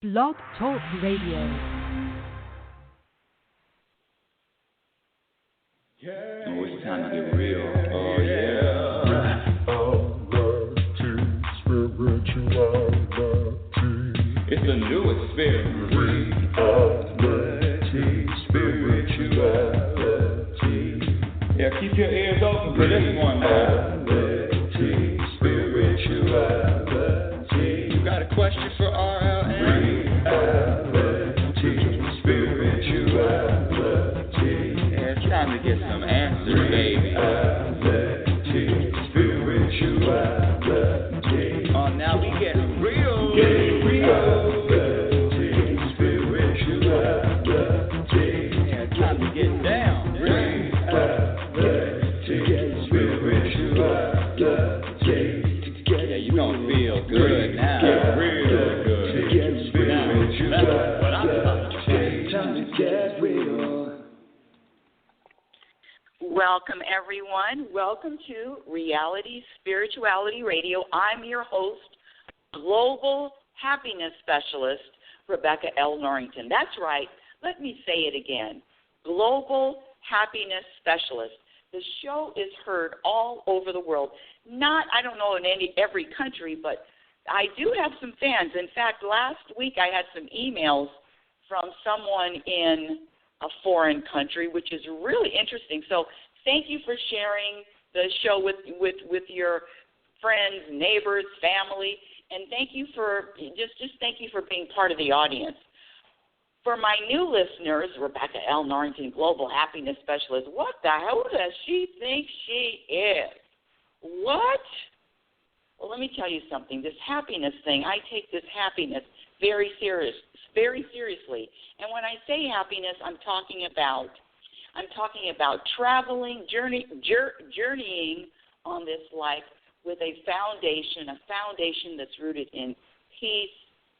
Blog Talk Radio. Oh, it's time to get real. Oh, yeah. It's a new experience. Spirituality. Yeah, keep your ears open for this one now. Spirituality. You got a question for RLN? Spirituality. Yeah, it's time to get some answers, baby. Spirituality. Oh, now we get real. Welcome, everyone. Welcome to Reality Spirituality Radio. I'm your host, Global Happiness Specialist, Rebecca L. Norrington. That's right. Let me say it again. Global Happiness Specialist. The show is heard all over the world. Not, I don't know, in every country, but I do have some fans. In fact, last week I had some emails from someone in a foreign country, which is really interesting. So thank you for sharing the show with your friends, neighbors, family, and thank you for just thank you for being part of the audience. For my new listeners, Rebecca L. Norrington, Global Happiness Specialist, what the hell does she think she is? What? Well, let me tell you something. This happiness thing, I take this happiness very seriously. And when I say happiness, I'm talking about traveling, journeying on this life with a foundation that's rooted in peace,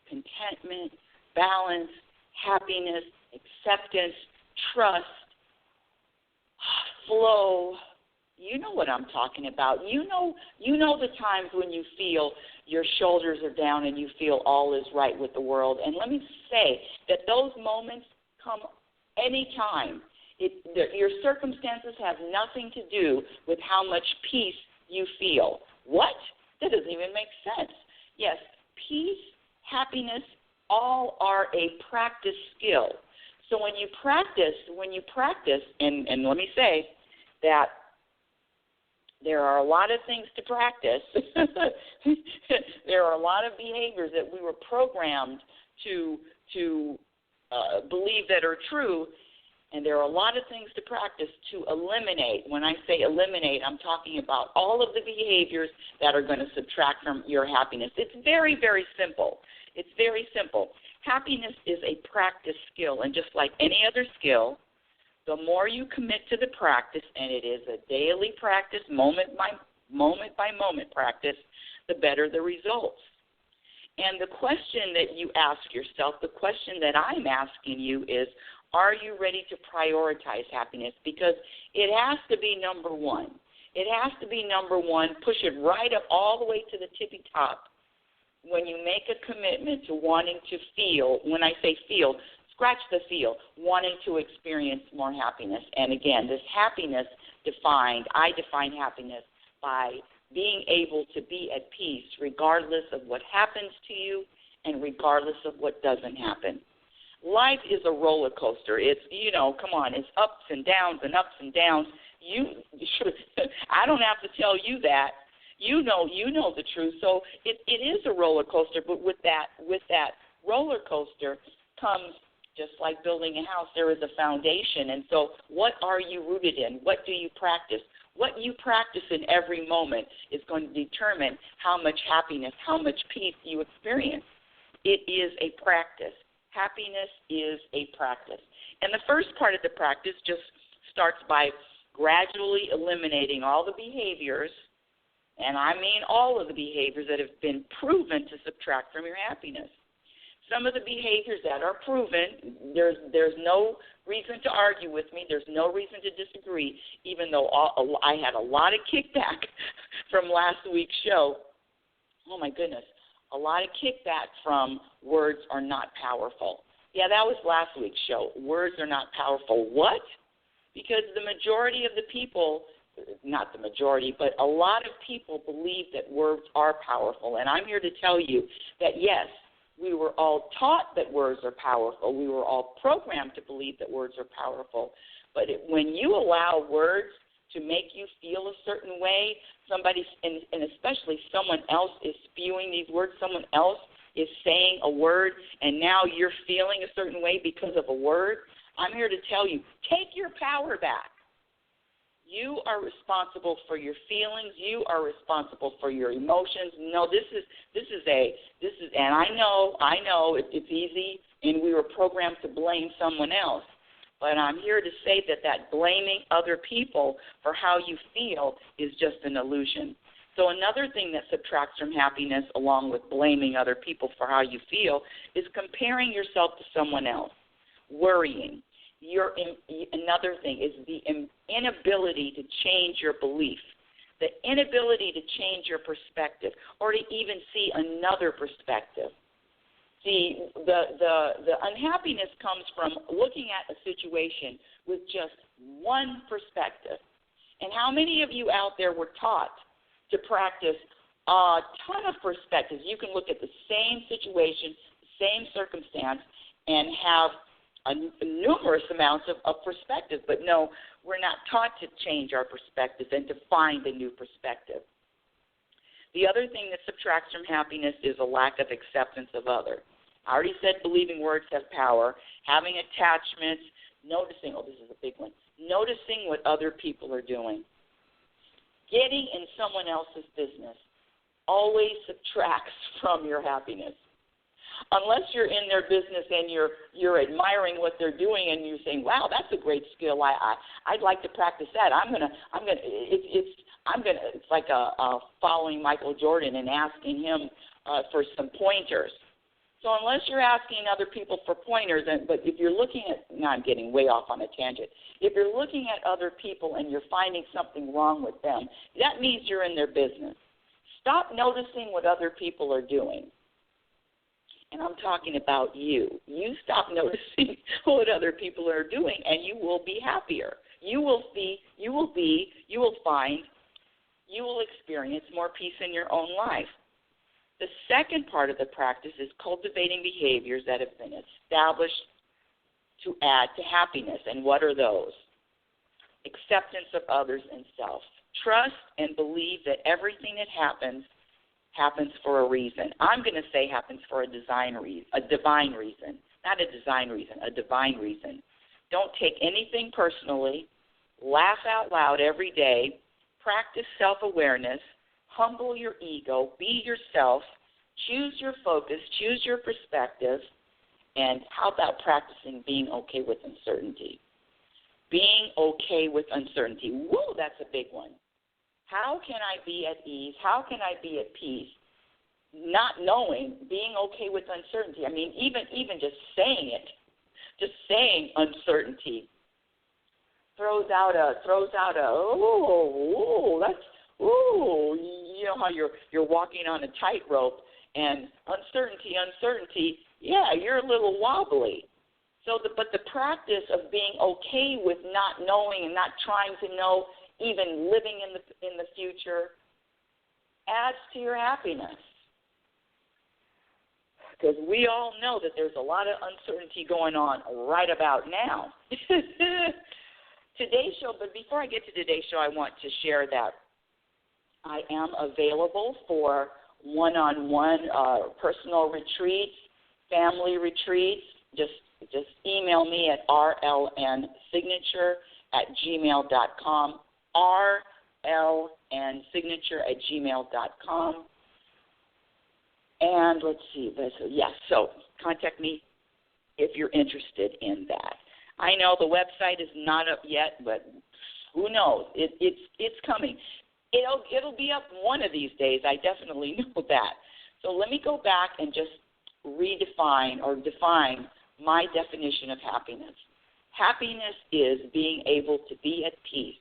contentment, balance, happiness, acceptance, trust, flow. You know what I'm talking about. You know the times when you feel your shoulders are down and you feel all is right with the world. And let me say that those moments come anytime. Your circumstances have nothing to do with how much peace you feel. What? That doesn't even make sense. Yes, peace, happiness, all are a practice skill. So when you practice, and let me say that there are a lot of things to practice. There are a lot of behaviors that we were programmed to believe that are true, and there are a lot of things to practice to eliminate. When I say eliminate, I'm talking about all of the behaviors that are going to subtract from your happiness. It's very, very simple. It's very simple. Happiness is a practice skill, and just like any other skill, the more you commit to the practice, and it is a daily practice, moment by moment practice, the better the results. And the question that you ask yourself, the question that I'm asking you is, are you ready to prioritize happiness? Because it has to be number one. It has to be number one. Push it right up all the way to the tippy top. When you make a commitment to wanting to feel, when I say feel, scratch the feel, wanting to experience more happiness. And again, this happiness I define happiness by being able to be at peace regardless of what happens to you and regardless of what doesn't happen. Life is a roller coaster. It's, come on, it's ups and downs and ups and downs. I don't have to tell you that. You know the truth. So it is a roller coaster, but with that roller coaster comes, just like building a house, there is a foundation. And so what are you rooted in? What do you practice? What you practice in every moment is going to determine how much happiness, how much peace you experience. It is a practice. Happiness is a practice. And the first part of the practice just starts by gradually eliminating all the behaviors, and I mean all of the behaviors that have been proven to subtract from your happiness. Some of the behaviors that are proven, there's no reason to argue with me. There's no reason to disagree, even though I had a lot of kickback from last week's show. Oh, my goodness. a lot of kickback from words are not powerful. Yeah, that was last week's show. Words are not powerful. What? Because the majority of the people, not the majority, but a lot of people believe that words are powerful. And I'm here to tell you that, yes, we were all taught that words are powerful. We were all programmed to believe that words are powerful. But when you allow words to make you feel a certain way, somebody, and especially someone else is spewing these words, someone else is saying a word, and now you're feeling a certain way because of a word, I'm here to tell you, take your power back. You are responsible for your feelings. You are responsible for your emotions. No, this is, and I know it's easy, and we were programmed to blame someone else. But I'm here to say that blaming other people for how you feel is just an illusion. So another thing that subtracts from happiness, along with blaming other people for how you feel, is comparing yourself to someone else, worrying. Another thing is the inability to change your belief, the inability to change your perspective, or to even see another perspective. See, the unhappiness comes from looking at a situation with just one perspective. And how many of you out there were taught to practice a ton of perspectives? You can look at the same situation, same circumstance, and have numerous amounts of perspective. But no, we're not taught to change our perspective and to find a new perspective. The other thing that subtracts from happiness is a lack of acceptance of others. I already said believing words have power, having attachments, noticing, this is a big one, noticing what other people are doing. Getting in someone else's business always subtracts from your happiness. Unless you're in their business and you're admiring what they're doing and you're saying, "Wow, that's a great skill. I'd like to practice that." It's like following Michael Jordan and asking him for some pointers. So unless you're asking other people for pointers, but if you're looking at, now I'm getting way off on a tangent, if you're looking at other people and you're finding something wrong with them, that means you're in their business. Stop noticing what other people are doing. And I'm talking about you. You stop noticing what other people are doing, and you will be happier. You will experience more peace in your own life. The second part of the practice is cultivating behaviors that have been established to add to happiness. And what are those? Acceptance of others and self. Trust and believe that everything that happens for a reason. I'm going to say happens for a divine reason. Not a design reason, a divine reason. Don't take anything personally. Laugh out loud every day. Practice self-awareness. Humble your ego. Be yourself. Choose your focus. Choose your perspective. And how about practicing being okay with uncertainty? Being okay with uncertainty. Whoa, that's a big one. How can I be at ease? How can I be at peace? Not knowing, being okay with uncertainty. I mean, even just saying it, just saying uncertainty throws out a you know how you're walking on a tightrope, and uncertainty, yeah, you're a little wobbly. But the practice of being okay with not knowing and not trying to know, even living in the future, adds to your happiness. Because we all know that there's a lot of uncertainty going on right about now. Today's show, but before I get to today's show, I want to share that I am available for one-on-one personal retreats, family retreats. Just email me at rlnsignature@gmail.com, rlnsignature@gmail.com. And let's see, so contact me if you're interested in that. I know the website is not up yet, but who knows? It's coming. It'll be up one of these days. I definitely know that. So let me go back and just define my definition of happiness. Happiness is being able to be at peace,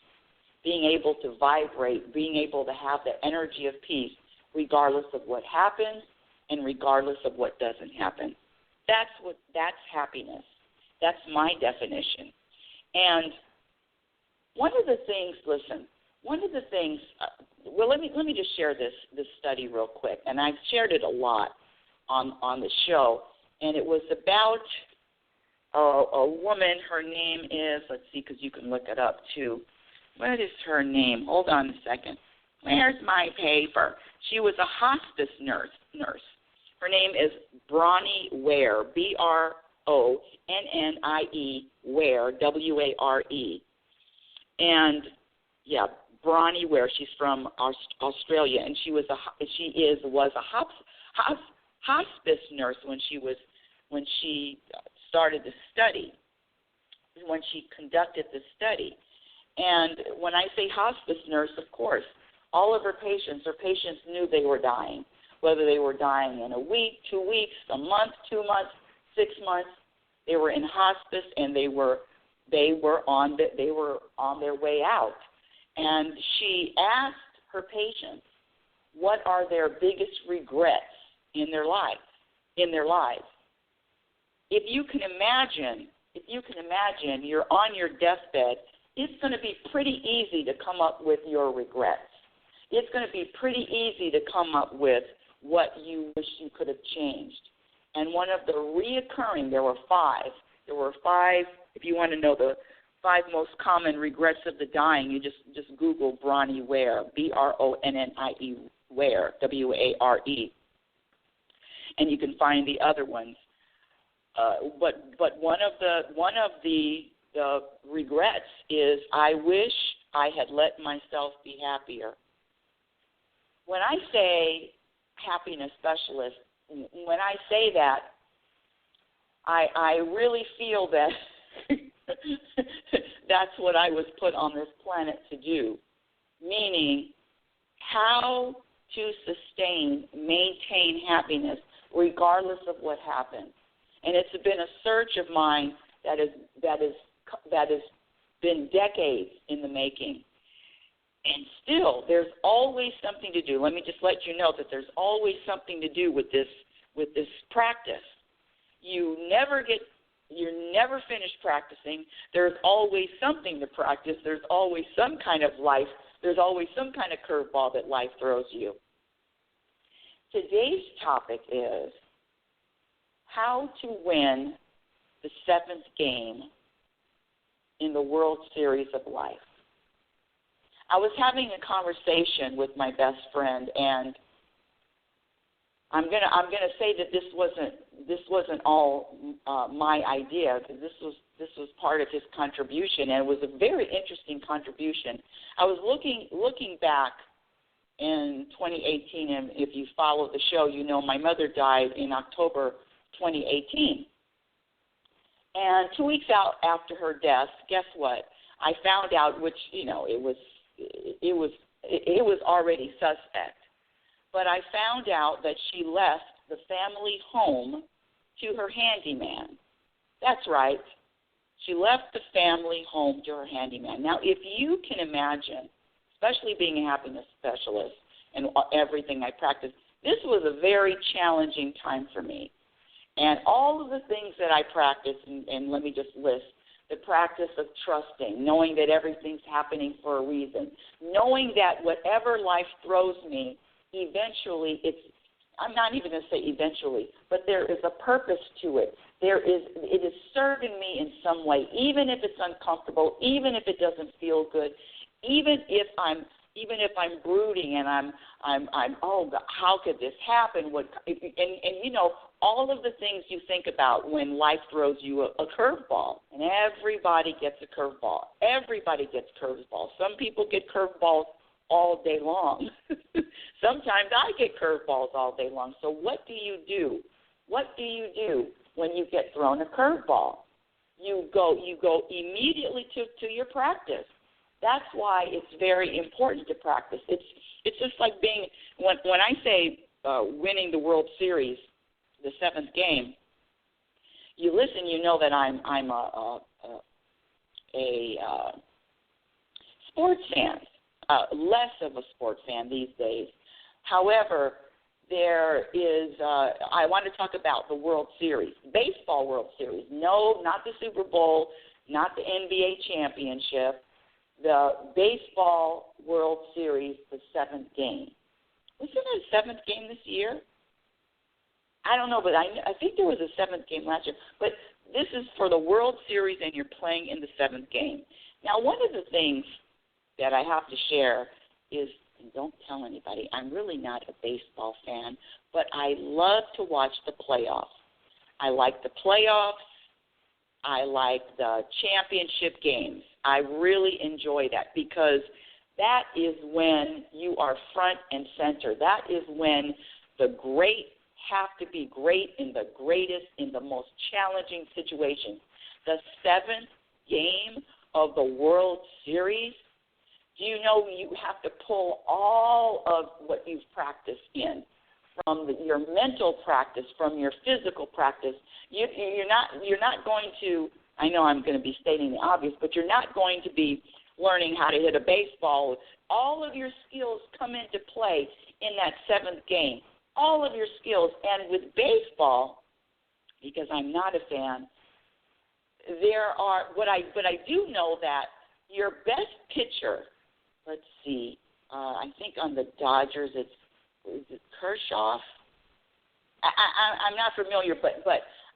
being able to vibrate, being able to have the energy of peace regardless of what happens and regardless of what doesn't happen. That's happiness. That's my definition. And one of the things, let me just share this study real quick, and I've shared it a lot on the show, and it was about a woman. Her name is, let's see, because you can look it up too. What is her name? Hold on a second. Where's my paper? She was a hospice nurse. Her name is Bronnie Ware, Bronnie Ware, W-A-R-E. And, yeah, Bronnie Ware. She's from Australia, and she was a hospice nurse when she started the study, when she conducted the study. And when I say hospice nurse, of course, all of her patients knew they were dying, whether they were dying in a week, 2 weeks, a month, 2 months, 6 months. They were in hospice, and they were on their way out. And she asked her patients, what are their biggest regrets in their lives? If you can imagine, you're on your deathbed, it's going to be pretty easy to come up with your regrets. It's going to be pretty easy to come up with what you wish you could have changed. And one of the reoccurring, there were five, if you want to know the 5 most common regrets of the dying, you just Google Bronnie Ware, B-R-O-N-N-I-E Ware, W-A-R-E, and you can find the other ones. But one of the regrets is, I wish I had let myself be happier. When I say happiness specialist, when I say that, I really feel that that's what I was put on this planet to do, meaning how to maintain happiness regardless of what happens. And it's been a search of mine that has been decades in the making. And still, there's always something to do. Let me just let you know that there's always something to do with this practice. You're never finished practicing. There's always something to practice. There's always some kind of life. There's always some kind of curveball that life throws you. Today's topic is how to win the 7th game in the World Series of life. I was having a conversation with my best friend, and I'm gonna say that this wasn't all my idea, because this was part of his contribution, and it was a very interesting contribution. I was looking back in 2018, and if you follow the show, you know my mother died in October 2018. And 2 weeks out after her death, guess what? I found out, which, it was already suspect. But I found out that she left the family home to her handyman. That's right. She left the family home to her handyman. Now, if you can imagine, especially being a happiness specialist and everything I practice, this was a very challenging time for me. And all of the things that I practice, and let me just list, the practice of trusting, knowing that everything's happening for a reason, knowing that whatever life throws me, eventually I'm not even going to say eventually, but there is a purpose to it. It is serving me in some way, even if it's uncomfortable, even if it doesn't feel good, even if I'm brooding and I'm oh God, how could this happen? All of the things you think about when life throws you a curveball, and everybody gets a curveball. Everybody gets curveballs. Some people get curveballs all day long. Sometimes I get curveballs all day long. So what do you do? What do you do when you get thrown a curveball? You go immediately to your practice. That's why it's very important to practice. It's just like when I say winning the World Series, the 7th game, you listen, you know that I'm a sports fan, less of a sports fan these days. However, there is, I want to talk about the World Series, baseball World Series. No, not the Super Bowl, not the NBA championship, the baseball World Series, the 7th game. Was there a 7th game this year? I don't know, but I think there was a 7th game last year. But this is for the World Series, and you're playing in the 7th game. Now, one of the things that I have to share is, and don't tell anybody, I'm really not a baseball fan, but I love to watch the playoffs. I like the playoffs. I like the championship games. I really enjoy that because that is when you are front and center. That is when the great have to be great in the greatest, in the most challenging situations. The 7th game of the World Series, do you know you have to pull all of what you've practiced in, from your mental practice, from your physical practice. You're not going to, I know I'm going to be stating the obvious, but you're not going to be learning how to hit a baseball. All of your skills come into play in that 7th game. All of your skills. And with baseball, because I'm not a fan, there are, but I do know that your best pitcher, let's see, I think on the Dodgers, is it Kershaw? I'm not familiar, but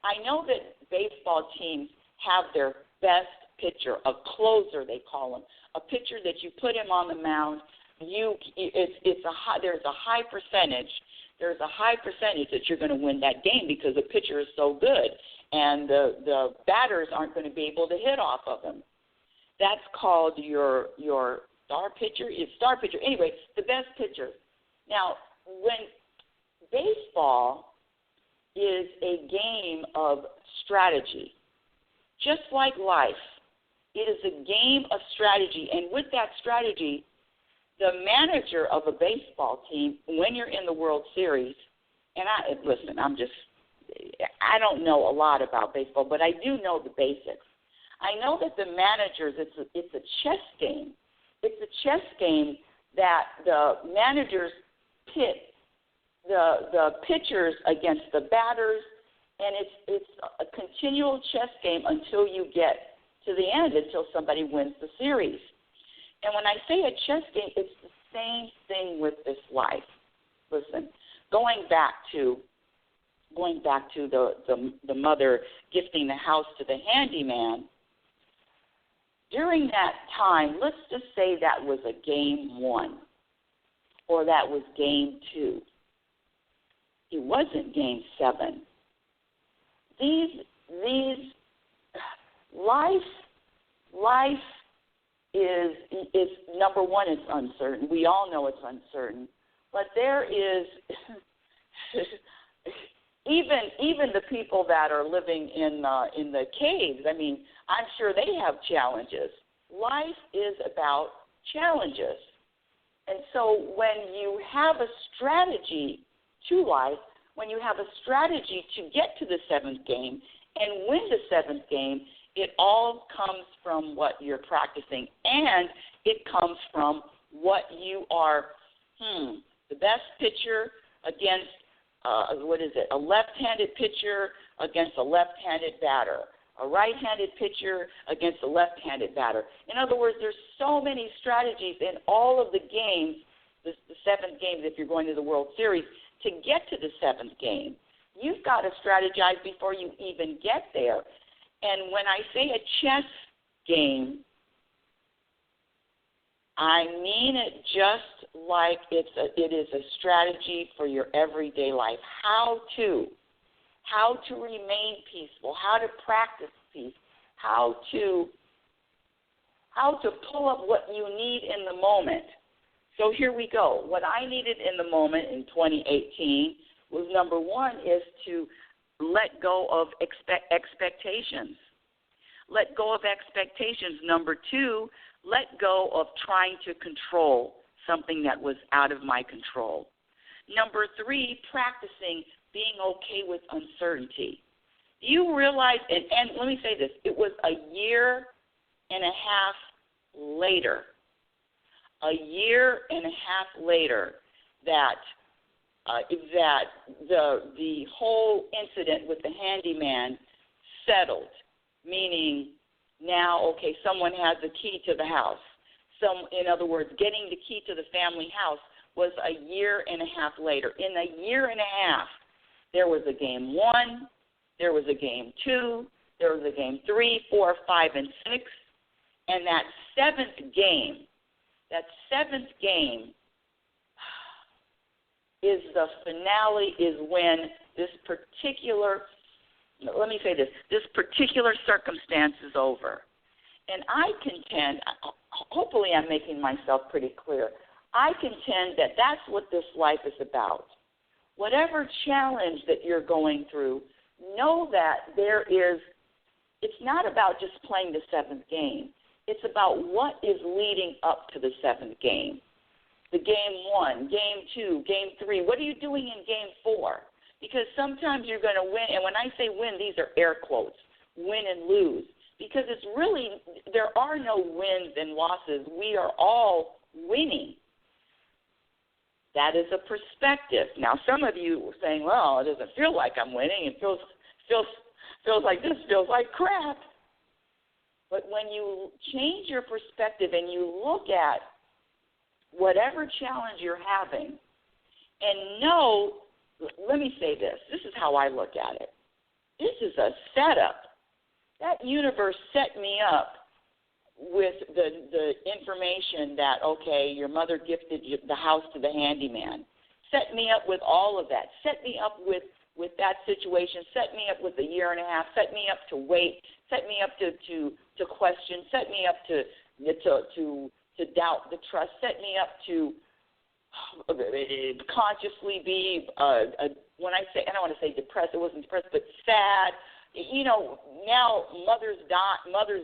I know that baseball teams have their best pitcher, a closer they call him, a pitcher that you put him on the mound. There's a high percentage that you're going to win that game because the pitcher is so good, and the batters aren't going to be able to hit off of him. That's called your star pitcher. It's star pitcher. Anyway, the best pitcher. Now, when baseball is a game of strategy, just like life, it is a game of strategy, and with that strategy, the manager of a baseball team, when you're in the World Series, and I don't know a lot about baseball, but I do know the basics. I know that the managers, it's a chess game. It's a chess game that the managers pit the pitchers against the batters, and it's a continual chess game until you get to the end, until somebody wins the series. And when I say a chess game, it's the same thing with this life. Listen, going back to the mother gifting the house to the handyman, during that time, let's just say that was a game 1 or that was game 2. It wasn't game 7. Life is number one, it's uncertain. We all know it's uncertain. But there is even the people that are living in the caves, I mean, I'm sure they have challenges. Life is about challenges. And so when you have a strategy to life, when you have a strategy to get to the 7th game and win the 7th game, it all comes from what you're practicing, and it comes from what you are, the best pitcher against, a left-handed pitcher against a left-handed batter, a right-handed pitcher against a left-handed batter. In other words, there's so many strategies in all of the games, the 7th games if you're going to the World Series, to get to the 7th game. You've got to strategize before you even get there. And when I say a chess game, I mean it just like it is a strategy for your everyday life. How to remain peaceful, how to practice peace, how to pull up what you need in the moment. So here we go. What I needed in the moment in 2018 was, number one, is to let go of expectations. Let go of expectations. Number two, let go of trying to control something that was out of my control. Number three, practicing being okay with uncertainty. Do you realize, and let me say this, it was a year and a half later that that the whole incident with the handyman settled, meaning now, okay, someone has the key to the house. In other words, getting the key to the family house was a year and a half later. In a year and a half, there was a game 1, there was a game 2, there was a game 3, 4, 5, and 6, and that seventh game is the finale, is when this particular circumstance is over. And I contend, hopefully I'm making myself pretty clear, I contend that that's what this life is about. Whatever challenge that you're going through, know that it's not about just playing the seventh game. It's about what is leading up to the seventh game. The game 1, game 2, game 3. What are you doing in game 4? Because sometimes you're going to win, and when I say win, these are air quotes, win and lose. Because it's really, there are no wins and losses. We are all winning. That is a perspective. Now, some of you are saying, well, it doesn't feel like I'm winning. It feels like this feels like crap. But when you change your perspective and you look at whatever challenge you're having and know, let me say this. This is how I look at it. This is a setup. That universe set me up with the information that, okay, your mother gifted the house to the handyman. Set me up with all of that. Set me up with that situation. Set me up with a year and a half. Set me up to wait. Set me up to question. Set me up to doubt the trust. Set me up to consciously be, when I say, I don't want to say depressed, it wasn't depressed, but sad. You know, now mother's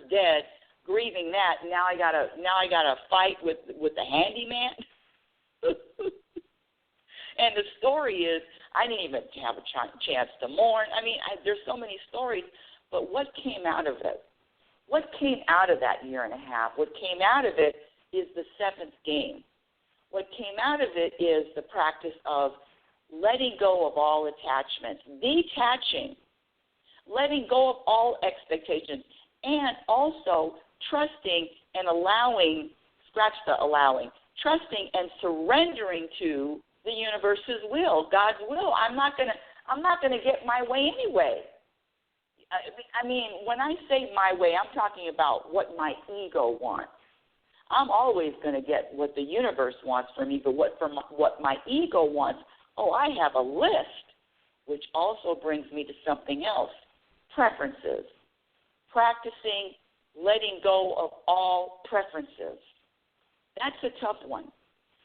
dead, grieving that. Now I gotta fight with the handyman. And the story is, I didn't even have a chance to mourn. I mean, there's so many stories, but what came out of it? What came out of that year and a half? What came out of it is the seventh game. What came out of it is the practice of letting go of all attachments, detaching, letting go of all expectations, and also trusting and allowing, trusting and surrendering to the universe's will, God's will. I'm not gonna get my way anyway. I mean, when I say my way, I'm talking about what my ego wants. I'm always going to get what the universe wants from me, but what my ego wants, I have a list, which also brings me to something else, preferences. Practicing letting go of all preferences. That's a tough one,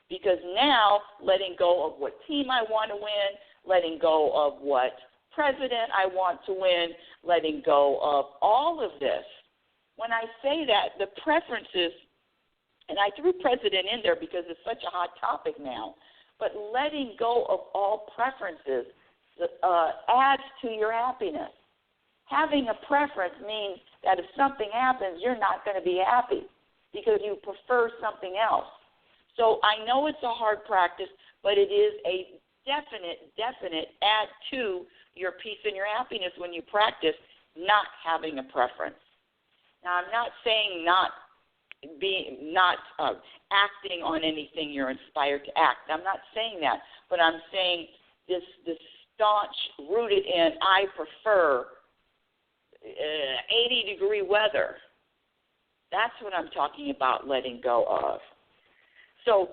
because now letting go of what team I want to win, letting go of what president I want to win, letting go of all of this. When I say that, the preferences, and I threw president in there because it's such a hot topic now, but letting go of all preferences adds to your happiness. Having a preference means that if something happens, you're not going to be happy because you prefer something else. So I know it's a hard practice, but it is a definite add to your peace and your happiness when you practice not having a preference. Now, I'm not saying not acting on anything you're inspired to act. I'm not saying that, but I'm saying this staunch, rooted in I prefer 80-degree weather. That's what I'm talking about letting go of. So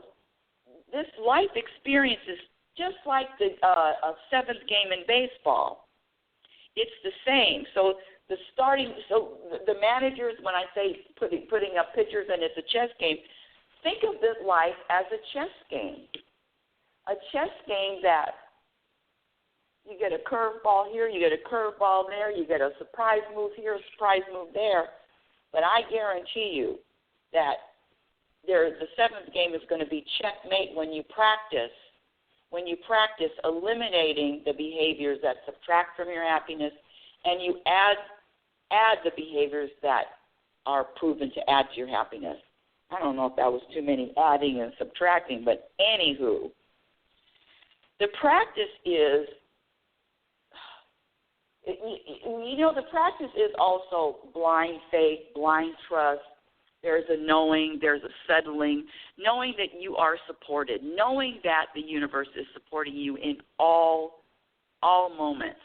this life experience is just like a seventh game in baseball. It's the same. So the managers, when I say putting up pitchers and it's a chess game, think of this life as a chess game. A chess game that you get a curveball here, you get a curveball there, you get a surprise move here, a surprise move there. But I guarantee you that the seventh game is going to be checkmate when you practice eliminating the behaviors that subtract from your happiness, and you add the behaviors that are proven to add to your happiness. I don't know if that was too many adding and subtracting, but anywho. The practice is, the practice is also blind faith, blind trust. There's a knowing, there's a settling, knowing that you are supported, knowing that the universe is supporting you in all moments,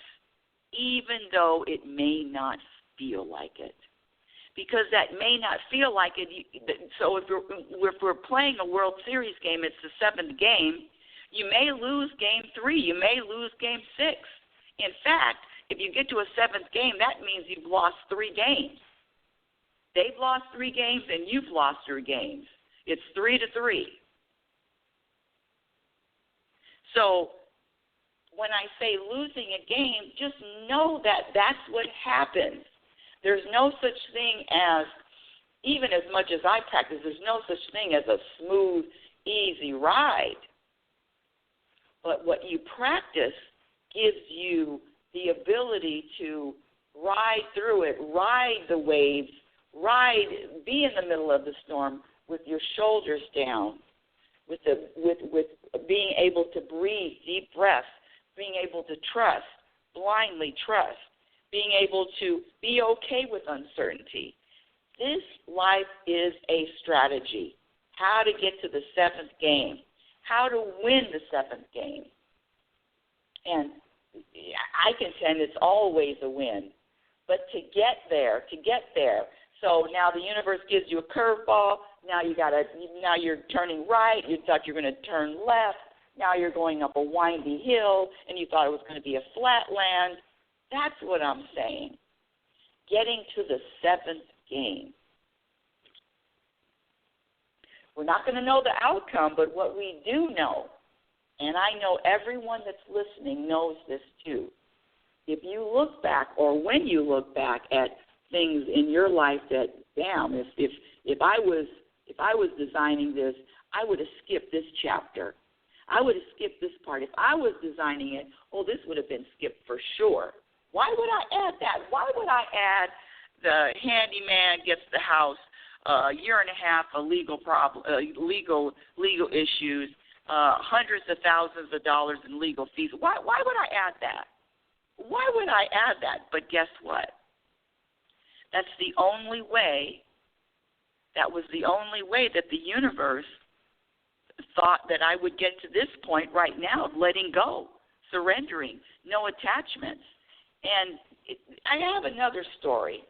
even though it may not feel like it. Because that may not feel like it. So if we're playing a World Series game, it's the seventh game, you may lose game 3, you may lose game 6. In fact, if you get to a seventh game, that means you've lost 3 games. They've lost 3 games, and you've lost 3 games. It's 3-3. So when I say losing a game, just know that that's what happens. There's no such thing as, even as much as I practice, there's no such thing as a smooth, easy ride. But what you practice gives you the ability to ride through it, ride the waves, be in the middle of the storm with your shoulders down, with being able to breathe deep breaths, being able to trust, blindly trust, being able to be okay with uncertainty. This life is a strategy. How to get to the 7th game, how to win the 7th game. And I contend it's always a win. But to get there. So now the universe gives you a curveball. Now you're turning right. You thought you were going to turn left. Now you're going up a windy hill, and you thought it was going to be a flat land. That's what I'm saying. Getting to the 7th game. We're not going to know the outcome, but what we do know, and I know everyone that's listening knows this too, if you look back, or when you look back at things in your life that, damn, if I was designing this, I would have skipped this chapter. I would have skipped this part. If I was designing it, this would have been skipped for sure. Why would I add that? Why would I add the handyman gets the house, a year and a half of legal issues, hundreds of thousands of dollars in legal fees? Why would I add that? Why would I add that? But guess what? That's the only way. That was the only way that the universe thought that I would get to this point right now of letting go, surrendering, no attachments. And I have another story.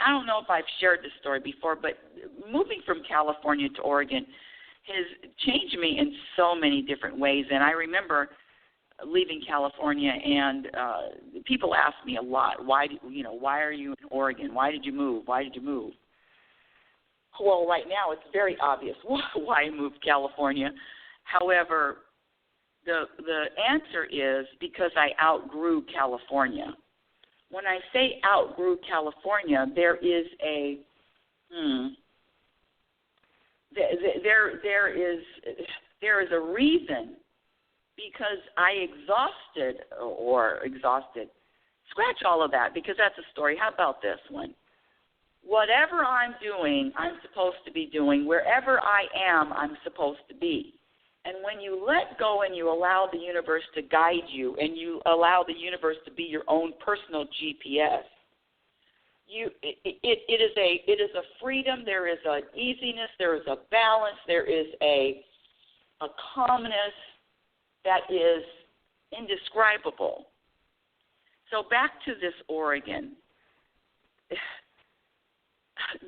I don't know if I've shared this story before, but moving from California to Oregon has changed me in so many different ways. And I remember leaving California, and people ask me a lot, why are you in Oregon? Why did you move? Well, right now it's very obvious why I moved to California. However, the answer is because I outgrew California. When I say outgrew California, there is a there is a reason, because I exhausted. Scratch all of that, because that's a story. How about this one? Whatever I'm doing, I'm supposed to be doing. Wherever I am, I'm supposed to be. And when you let go and you allow the universe to guide you, and you allow the universe to be your own personal GPS, it is a freedom. There is an easiness. There is a balance. There is a calmness that is indescribable. So back to this Oregon.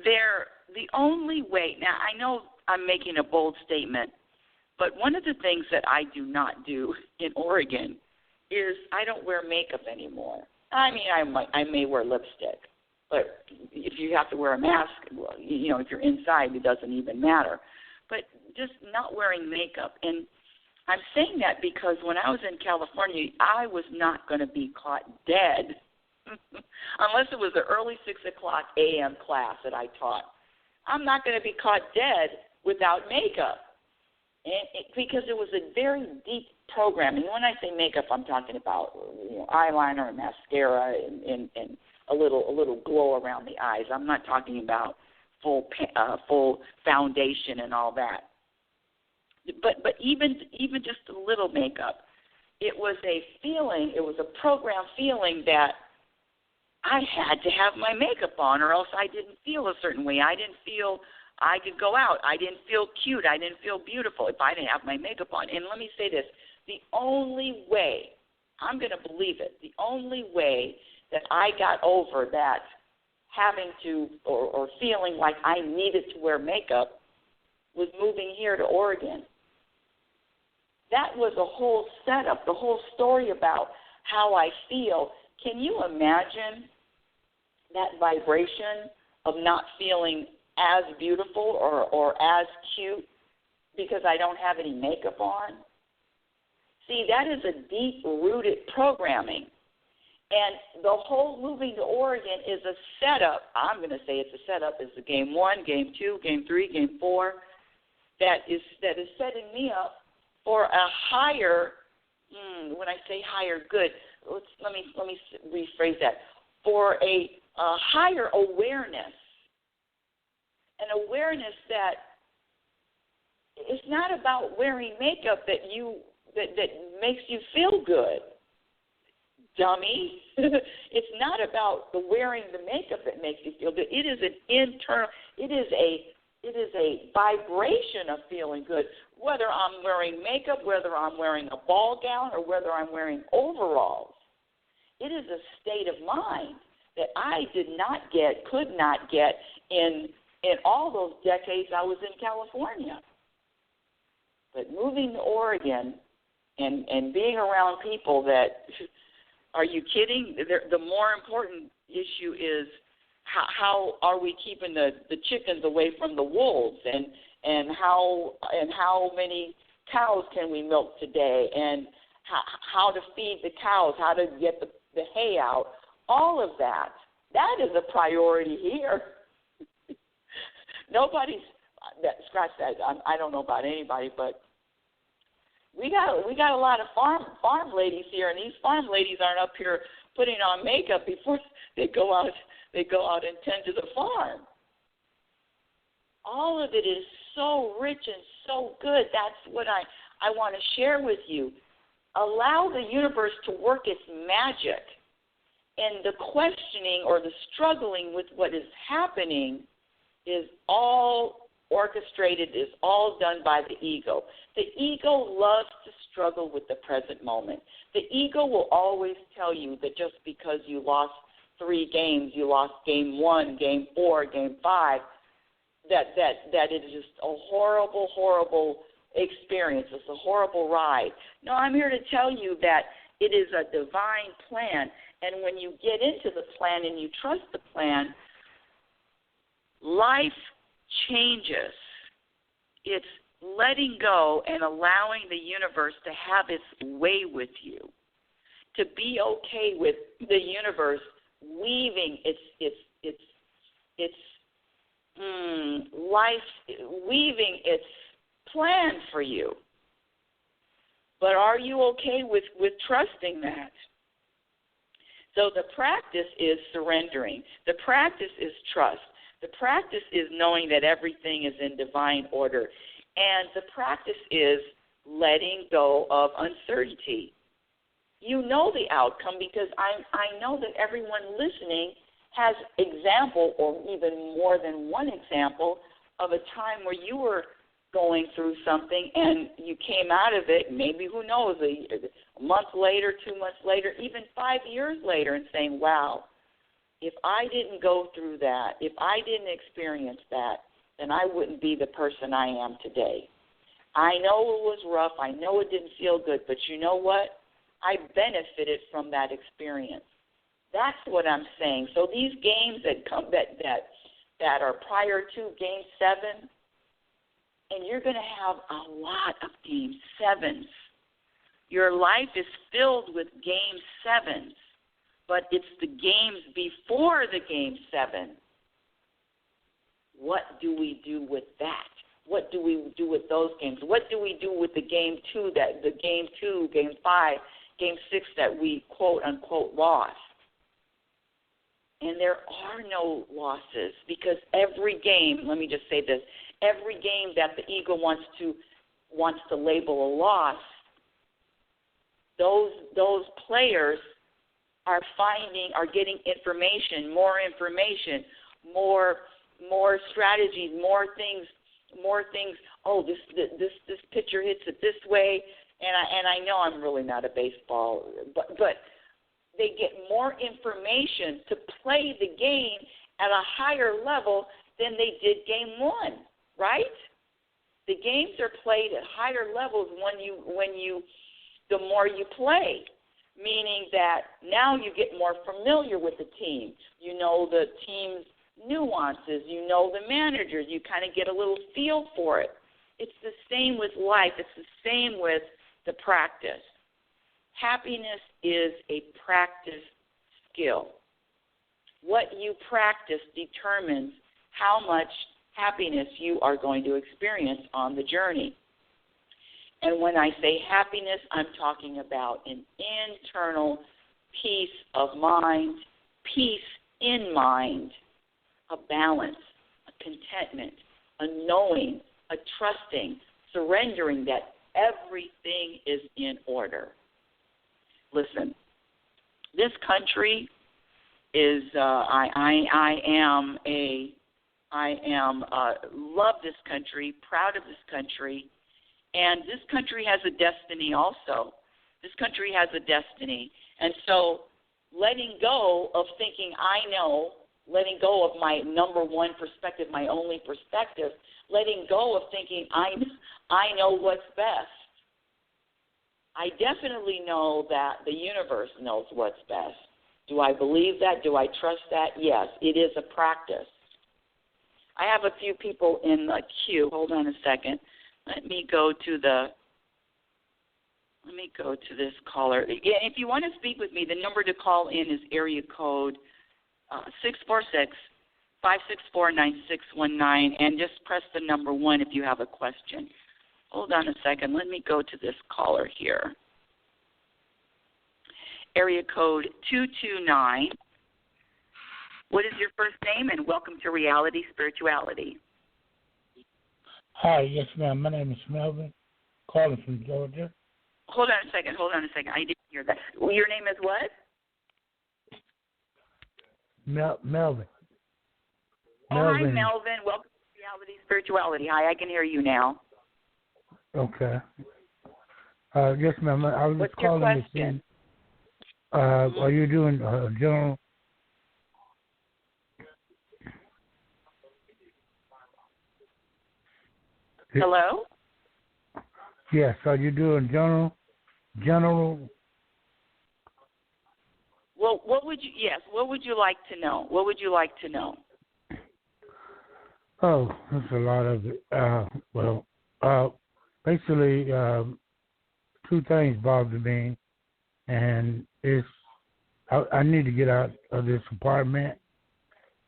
The only way, now I know I'm making a bold statement, but one of the things that I do not do in Oregon is I don't wear makeup anymore. I mean, I may wear lipstick, but if you have to wear a mask, well, if you're inside, it doesn't even matter. But just not wearing makeup. And I'm saying that because when I was in California, I was not going to be caught dead unless it was the early 6 o'clock a.m. class that I taught. I'm not going to be caught dead without makeup, because it was a very deep program. And when I say makeup, I'm talking about eyeliner and mascara and a little glow around the eyes. I'm not talking about full foundation and all that. But even just a little makeup, it was a feeling, it was a program feeling that I had to have my makeup on or else I didn't feel a certain way. I didn't feel I could go out. I didn't feel cute. I didn't feel beautiful if I didn't have my makeup on. And let me say this, the only way, I'm going to believe it, the only way that I got over that having to or feeling like I needed to wear makeup was moving here to Oregon. That was a whole setup, the whole story about how I feel. Can you imagine that vibration of not feeling as beautiful or as cute because I don't have any makeup on? See, that is a deep-rooted programming. And the whole moving to Oregon is a setup. I'm going to say it's a setup. It's a game 1, game 2, game 3, game 4 that is setting me up for a higher, when I say higher good, let me rephrase that, for a higher awareness, an awareness that it's not about wearing makeup that makes you feel good, dummy. It's not about the wearing the makeup that makes you feel good. It is an internal, it is a vibration of feeling good, whether I'm wearing makeup, whether I'm wearing a ball gown, or whether I'm wearing overalls. It is a state of mind that I did not get, could not get in all those decades I was in California. But moving to Oregon and being around people that, are you kidding? The more important issue is how are we keeping the chickens away from the wolves, and how many cows can we milk today, and how to feed the cows, how to get the hay out, all of that. That is a priority here. Nobody's scratch that. I don't know about anybody, but we got a lot of farm ladies here, and these farm ladies aren't up here putting on makeup before they go out and tend to the farm. All of it is so rich and so good. That's what I want to share with you. Allow the universe to work its magic. And the questioning or the struggling with what is happening is all orchestrated, is all done by the ego. The ego loves to struggle with the present moment. The ego will always tell you that just because you lost 3 games, you lost game 1, game 4, game 5, that it is just a horrible, horrible experience. It's a horrible ride. No, I'm here to tell you that it is a divine plan. And when you get into the plan and you trust the plan, life changes. It's letting go and allowing the universe to have its way with you, to be okay with the universe weaving weaving its plan for you. But are you okay with trusting that? So the practice is surrendering. The practice is trust. The practice is knowing that everything is in divine order. And the practice is letting go of uncertainty. You know the outcome because I know that everyone listening has example or even more than one example of a time where you were going through something and you came out of it, maybe, who knows, a month later, 2 months later, even 5 years later, and saying, wow, if I didn't go through that, if I didn't experience that, then I wouldn't be the person I am today. I know it was rough. I know it didn't feel good, but you know what? I benefited from that experience. That's what I'm saying. So these games that come that are prior to Game 7, and you're going to have a lot of Game 7s. Your life is filled with Game 7s, but it's the games before the Game 7. What do we do with that? What do we do with those games? What do we do with the Game 2, Game 5, Game 6 that we quote-unquote lost? And there are no losses because every game, let me just say this, every game that the ego wants to wants to label a loss, those players are getting information, more strategies, more things. Oh, this pitcher hits it this way, and I know I'm really not a baseball, but they get more information to play the game at a higher level than they did game one, right? The games are played at higher levels the more you play, meaning that now you get more familiar with the team. You know the team's nuances. You know the managers. You kind of get a little feel for it. It's the same with life. It's the same with the practice. Happiness is a practice skill. What you practice determines how much happiness you are going to experience on the journey. And when I say happiness, I'm talking about an internal peace of mind, peace in mind, a balance, a contentment, a knowing, a trusting, surrendering that everything is in order. Listen, this country is, I love this country, proud of this country, and this country has a destiny also. This country has a destiny. And so letting go of thinking I know, letting go of my number one perspective, my only perspective, letting go of thinking I know what's best. I definitely know that the universe knows what's best. Do I believe that? Do I trust that? Yes, it is a practice. I have a few people in the queue. Hold on a second. Let me go to this caller. Yeah, if you want to speak with me, the number to call in is area code 646-564-9619, and just press the number 1 if you have a question. Hold on a second. Let me go to this caller here. Area code 229. What is your first name, and welcome to Reality Spirituality? Hi, yes, ma'am. My name is Melvin, calling from Georgia. Hold on a second. I didn't hear that. Your name is what? Melvin. Hi, Melvin. Welcome to Reality Spirituality. Hi, I can hear you now. Okay. Yes, ma'am. I was What's just calling your to question? see, are you doing general? Hello? Yes, are you doing general? Well, what would you like to know? What would you like to know? Oh, that's a lot of it. Basically, 2 things bother me, and I need to get out of this apartment.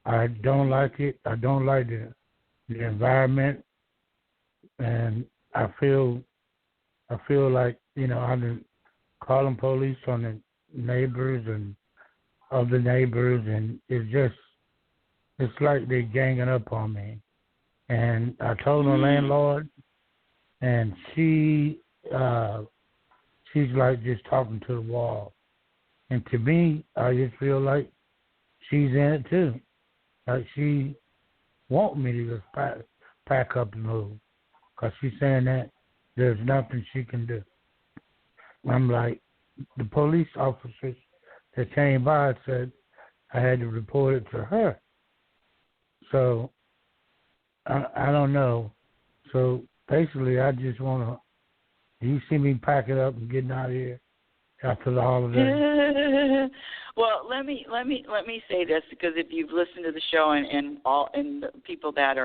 I don't like it. I don't like the environment, and I feel like, I've been calling police on the neighbors and other neighbors, and it's like they're ganging up on me. And I told the landlord, and she's like just talking to the wall. And to me, I just feel like she's in it too. Like she wants me to just pack up and move, because she's saying that there's nothing she can do. I'm like, the police officers that came by said I had to report it to her. So I don't know. So basically, I just want to. Do you see me packing up and getting out of here after the holiday? Well, let me say this, because if you've listened to the show and the people that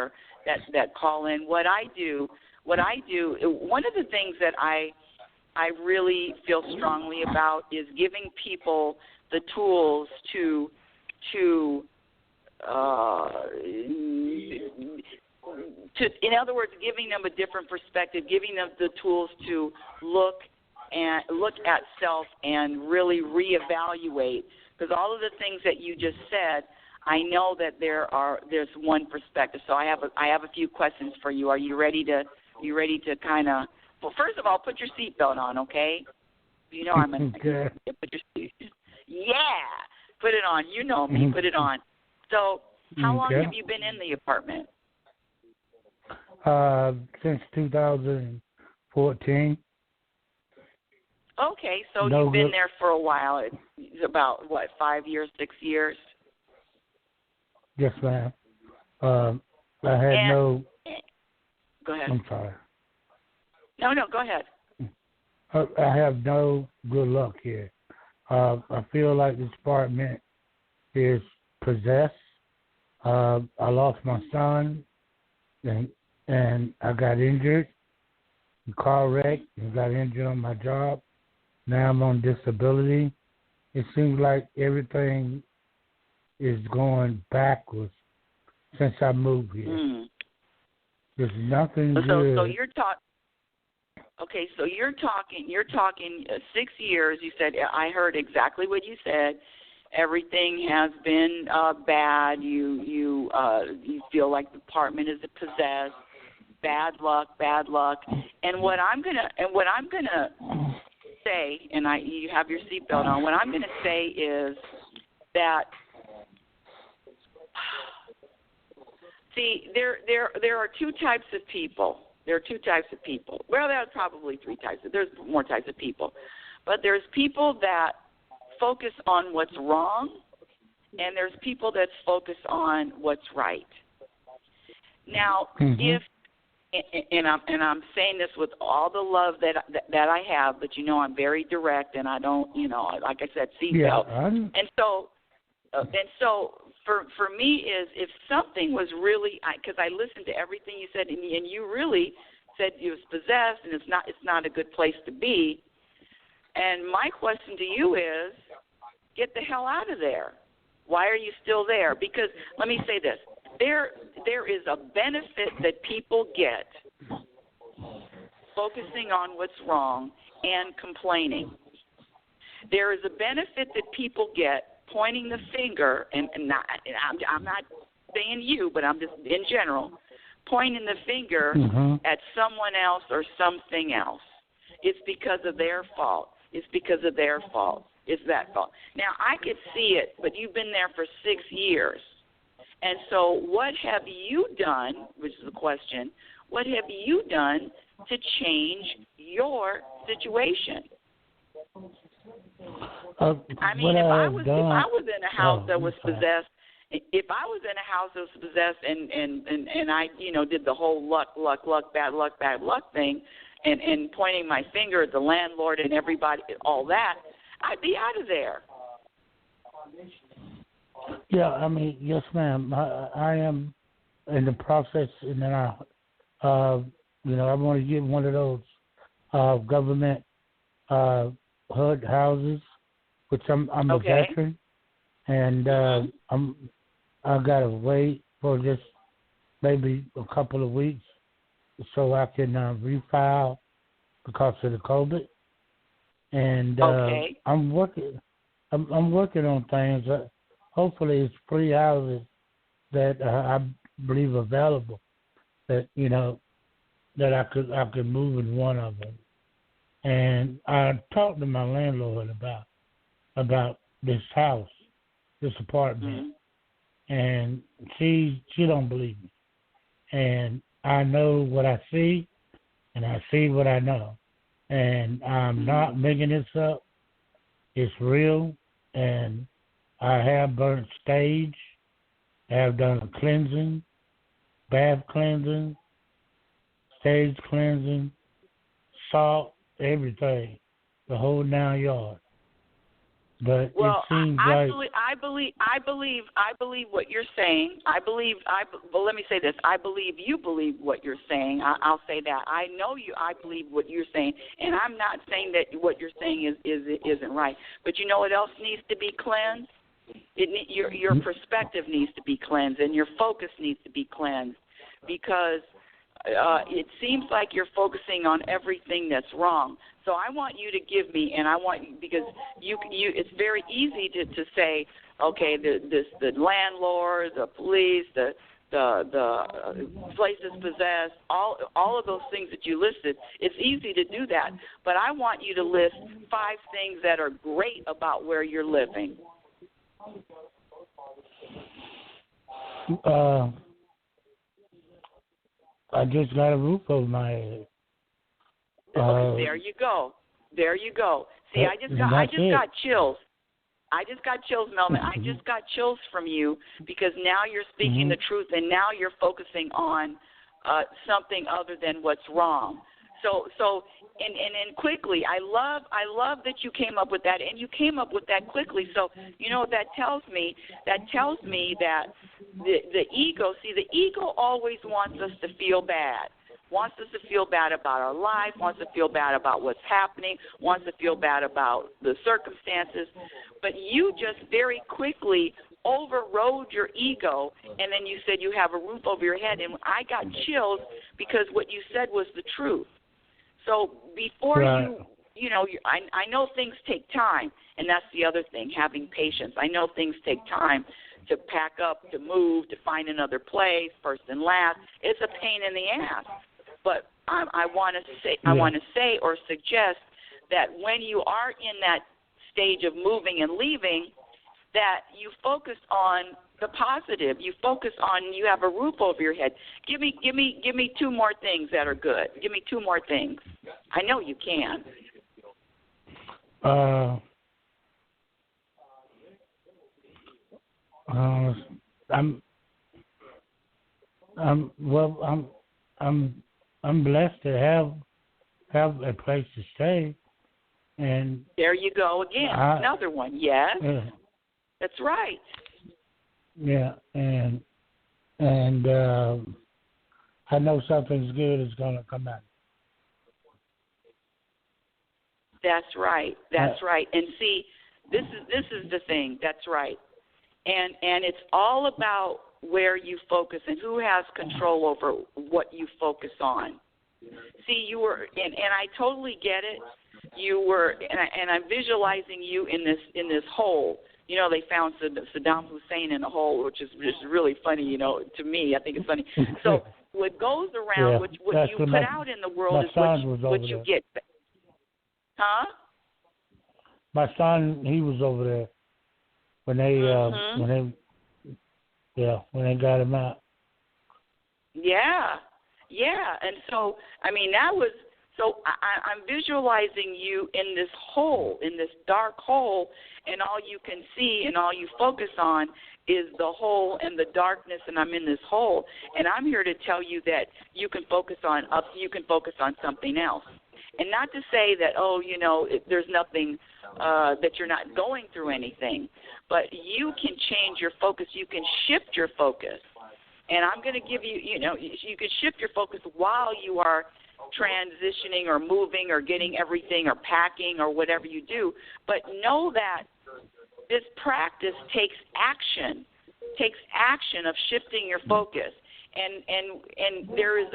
call in, what I do, one of the things that I really feel strongly about is giving people the tools to in other words, giving them a different perspective, giving them the tools to look at self and really reevaluate. Because all of the things that you just said, I know that there's one perspective. So I have a few questions for you. Are you ready to kind of first of all, put your seatbelt on, okay? You know I'm going okay. to put your seat. Yeah, put it on. You know me. Put it on. So, how long have you been in the apartment? Since 2014. Okay, so you've been there for a while. It's about, 5 years, 6 years? Yes, ma'am. I had Go ahead. I'm sorry. No, go ahead. I have no good luck here. I feel like this apartment is possessed. I lost my son, and I got injured in a car wreck and got injured on my job. Now I'm on disability. It seems like everything is going backwards since I moved here. There's nothing good. So you're talking. Okay, so you're talking 6 years. You said, I heard exactly what you said. Everything has been bad. You feel like the apartment is possessed. Bad luck. And what I'm gonna say, and you have your seatbelt on. What I'm gonna say is that, see, there are two types of people. There are two types of people. Well, there are probably three types. There's more types of people. But there's people that focus on what's wrong, and there's people that focus on what's right. Now, if I'm saying this with all the love that I have, but I'm very direct, and I don't, like I said, seatbelt. Yeah, and so for me is, if something was really, because I listened to everything you said, and you really said you was possessed, and it's not a good place to be. And my question to you is, get the hell out of there. Why are you still there? Because let me say this: there is a benefit that people get focusing on what's wrong and complaining. There is a benefit that people get pointing the finger, and I'm not saying you, but I'm just in general, pointing the finger at someone else or something else. It's because of their fault. It's because of their fault. It's that fault. Now, I could see it, but you've been there for 6 years. And so what have you done, which is the question, what have you done to change your situation? I mean, if I was in a house that was possessed, and I, did the whole luck, bad luck thing, and pointing my finger at the landlord and everybody, all that, I'd be out of there. Yeah, I mean, yes, ma'am. I am in the process, and then I want to get one of those government HUD houses, which I'm a veteran, and I gotta wait for just maybe a couple of weeks so I can refile because of the COVID. And I'm working on things. Hopefully, it's free houses that I believe available. That that I could move in one of them. And I talked to my landlord about this house, this apartment, and she don't believe me. And I know what I see, and I see what I know. And I'm not making this up. It's real, and I have burnt stage. I have done a cleansing, bath cleansing, stage cleansing, salt, everything, the whole 9 yards. But it seems I believe what you're saying. Well, let me say this. I believe you believe what you're saying. I'll say that. I know you. I believe what you're saying, and I'm not saying that what you're saying isn't right. But you know what else needs to be cleansed? Your perspective needs to be cleansed, and your focus needs to be cleansed, because it seems like you're focusing on everything that's wrong. So I want you to give me, and I want you, because you it's very easy to say, okay, the landlord, the police, the places possessed, all of those things that you listed. It's easy to do that, but I want you to list 5 things that are great about where you're living. I just got a roof over my head. Okay, there you go. See, I just got chills. I just got chills, Melvin. I just got chills from you because now you're speaking the truth, and now you're focusing on something other than what's wrong. So, and quickly, I love that you came up with that, and you came up with that quickly. So, you know what that tells me? That tells me that the ego. See, the ego always wants us to feel bad. Wants us to feel bad about our life, wants to feel bad about what's happening, wants to feel bad about the circumstances. But you just very quickly overrode your ego, and then you said you have a roof over your head. And I got chills because what you said was the truth. So before I know things take time, and that's the other thing, having patience. I know things take time to pack up, to move, to find another place, first and last. It's a pain in the ass. But I want to say or suggest that when you are in that stage of moving and leaving, that you focus on the positive. You focus on you have a roof over your head. Give me 2 more things that are good. Give me 2 more things. I know you can. I'm blessed to have a place to stay, and there you go again. Another one, yes, that's right. Yeah, and I know something's good is going to come out. That's right. That's right. And see, this is the thing. That's right. And it's all about where you focus and who has control over what you focus on. See, you were, and I totally get it. You were, and I'm visualizing you in this hole. You know, they found Saddam Hussein in a hole, which is just really funny. You know, to me, I think it's funny. So what goes around, what you put out in the world is what you get. Huh? My son, he was over there when they when they got him out. Yeah, and so I mean that was so I'm visualizing you in this hole, in this dark hole, and all you can see and all you focus on is the hole and the darkness, and I'm in this hole, and I'm here to tell you that you can focus on something else. And not to say that, there's nothing, that you're not going through anything, but you can change your focus. You can shift your focus. And I'm going to give you, you can shift your focus while you are transitioning or moving or getting everything or packing or whatever you do. But know that this practice takes action of shifting your focus. And there is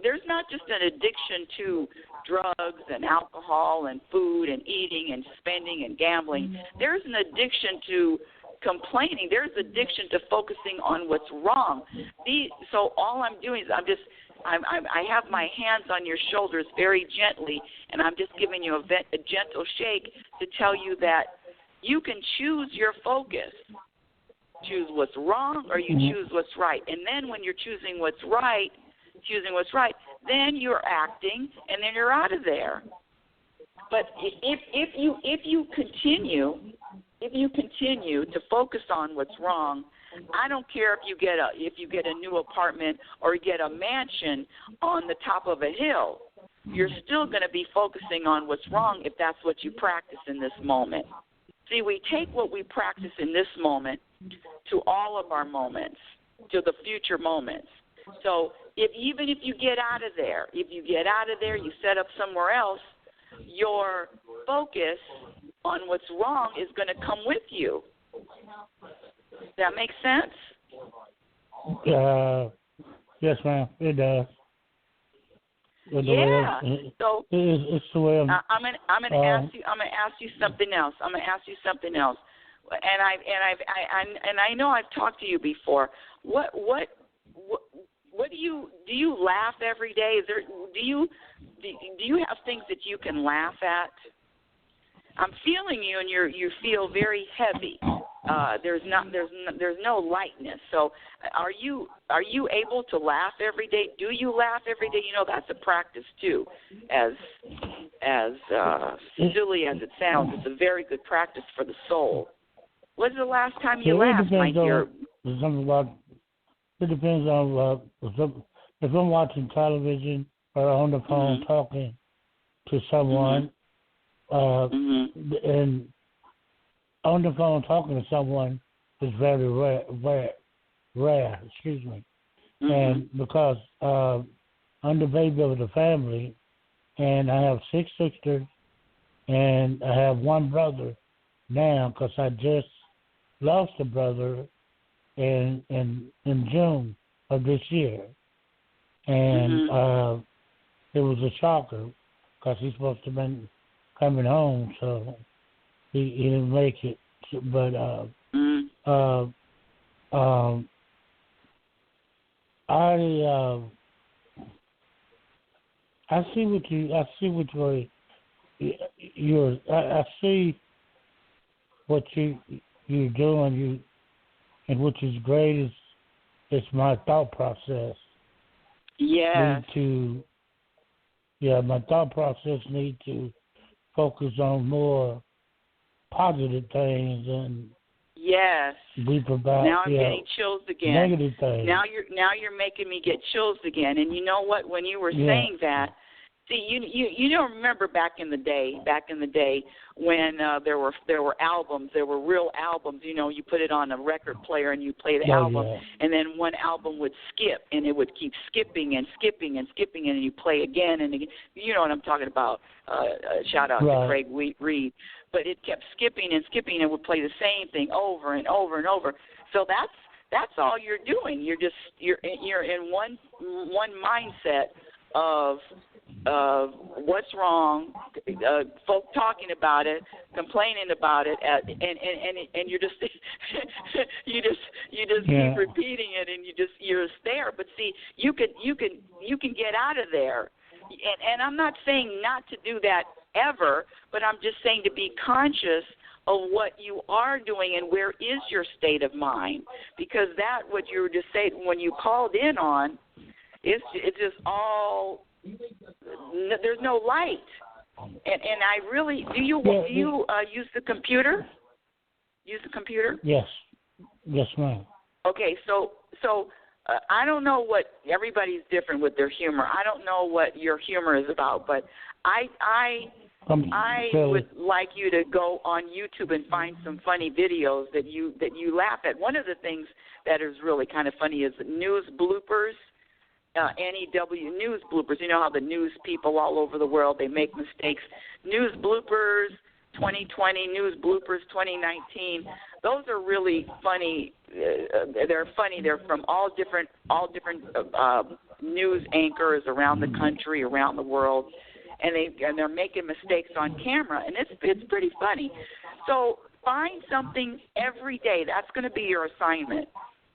there's not just an addiction to drugs and alcohol and food and eating and spending and gambling. There's an addiction to complaining. There's addiction to focusing on what's wrong. So all I'm doing is I have my hands on your shoulders very gently, and I'm just giving you a gentle shake to tell you that you can choose your focus. Choose what's wrong or you choose what's right. And then when you're choosing what's right, then you're acting and then you're out of there. But if you continue to focus on what's wrong, I don't care if you get a new apartment or you get a mansion on the top of a hill. You're still going to be focusing on what's wrong if that's what you practice in this moment. See, we take what we practice in this moment to all of our moments, to the future moments. So even if you get out of there, you set up somewhere else, your focus on what's wrong is going to come with you. Does that make sense? Yes, ma'am. It does. Yeah. So it's the way I'm going to ask you something else. and I know I've talked to you before. What do you laugh every day? Do you have things that you can laugh at? I'm feeling you, and you feel very heavy. There's no lightness. So, are you able to laugh every day? Do you laugh every day? You know, that's a practice too. As silly as it sounds, it's a very good practice for the soul. When's the last time you laughed, my dear? It depends on if I'm watching television or on the phone talking to someone. And on the phone talking to someone is very rare. Excuse me. And because I'm the baby of the family, and I have 6 sisters, and I have 1 brother now because I just lost a brother in June of this year, and it was a shocker because he's supposed to have been coming home, so he didn't make it. But I see which way you're. I see what you're doing. And which is great is my thought process. Yeah. My thought process need to focus on more positive things and weep about. Now I'm getting chills again. Negative things. Now you're making me get chills again. And you know what? When you were saying that, see, you don't remember back in the day when there were albums, there were real albums. You know, you put it on a record player and you play the album, and then one album would skip, and it would keep skipping and skipping and skipping, and you play again and again. You know what I'm talking about? Shout out to Craig Reed. But it kept skipping and skipping, and would play the same thing over and over and over. So that's all you're doing. You're in one mindset of what's wrong, folk talking about it, complaining about it, and you're just you just keep repeating it, and you're just there. But see, you can get out of there, and I'm not saying not to do that ever, but I'm just saying to be conscious of what you are doing and where is your state of mind, because that what you were just saying when you called in on, it's just all. There's no light, and I really do you use the computer? Use the computer? Yes, ma'am. Okay, so I don't know what everybody's different with their humor. I don't know what your humor is about, but I would like you to go on YouTube and find some funny videos that you laugh at. One of the things that is really kind of funny is news bloopers. NEW news bloopers. You know how the news people all over the world, they make mistakes. News bloopers 2020, news bloopers 2019. Those are really funny. They're funny. They're from all different news anchors around the country, around the world, and they're making mistakes on camera, and it's pretty funny. So find something every day. That's going to be your assignment.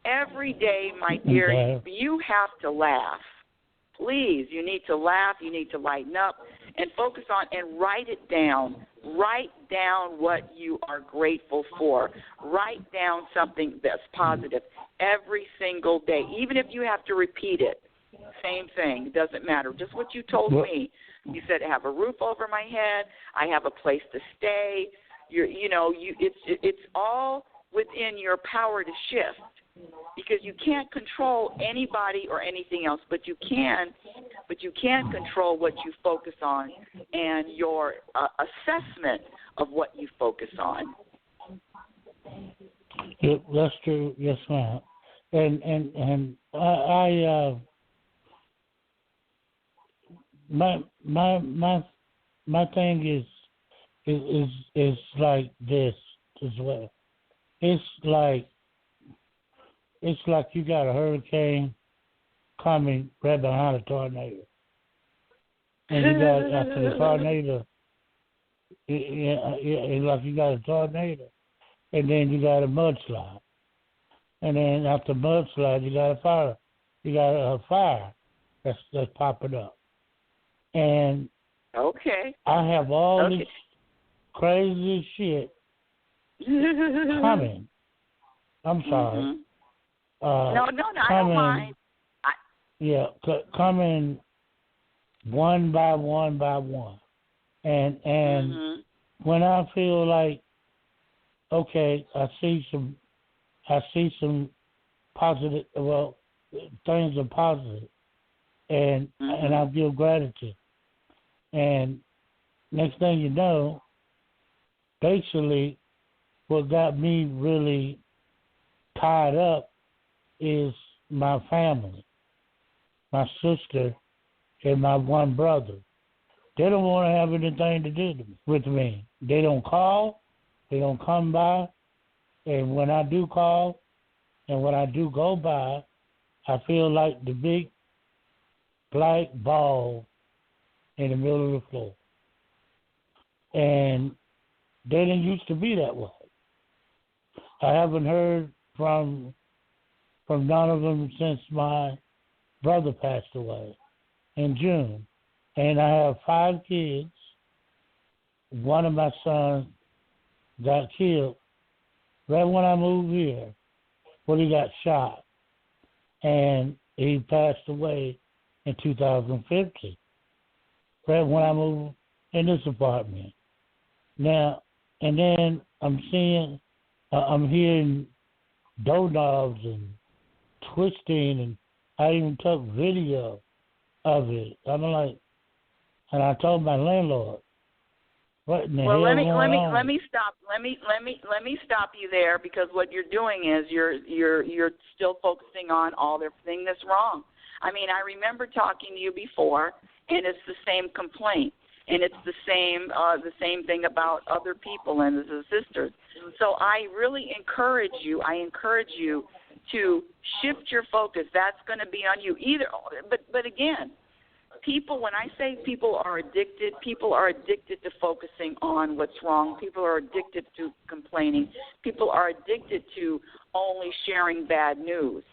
Every day, my dear, you have to laugh. Please, you need to laugh. You need to lighten up and focus on and write it down. Write down what you are grateful for. Write down something that's positive every single day, even if you have to repeat it. Same thing. It doesn't matter. Just what you told me. You said I have a roof over my head. I have a place to stay. It's all within your power to shift. Because you can't control anybody or anything else, but you can control what you focus on and your assessment of what you focus on. Yeah, that's true. Yes, ma'am. And I my thing is like this as well. It's like you got a hurricane coming right behind a tornado. And you got, after the tornado, it's like you got a tornado. and then you got a mudslide. And then after mudslide, you got a fire. You got a fire that's popping up. And I have all this crazy shit coming. I'm sorry. No, I don't mind. Coming one by one by one. And when I feel like, okay, I see some positive, things are positive, and I feel gratitude. And next thing you know, basically what got me really tied up is my family, my sister, and my one brother. They don't want to have anything to do with me. They don't call. They don't come by. And when I do call and when I do go by, I feel like the big black ball in the middle of the floor. And they didn't used to be that way. I haven't heard from none of them since my brother passed away in June. And I have 5 kids. One of my sons got killed right when I moved here, when he got shot. And he passed away in 2015, right when I moved in this apartment. Now, and then I'm hearing doorknobs and twisting, and I even took video of it. I'm like, and I told my landlord, what in the hell let me stop you there, because what you're doing is you're still focusing on all everything that's wrong. I mean, I remember talking to you before, and it's the same complaint, and it's the same thing about other people and the sisters. So I really encourage you. To shift your focus. That's going to be on you. But again, people, when I say people are addicted to focusing on what's wrong. People are addicted to complaining. People are addicted to only sharing bad news.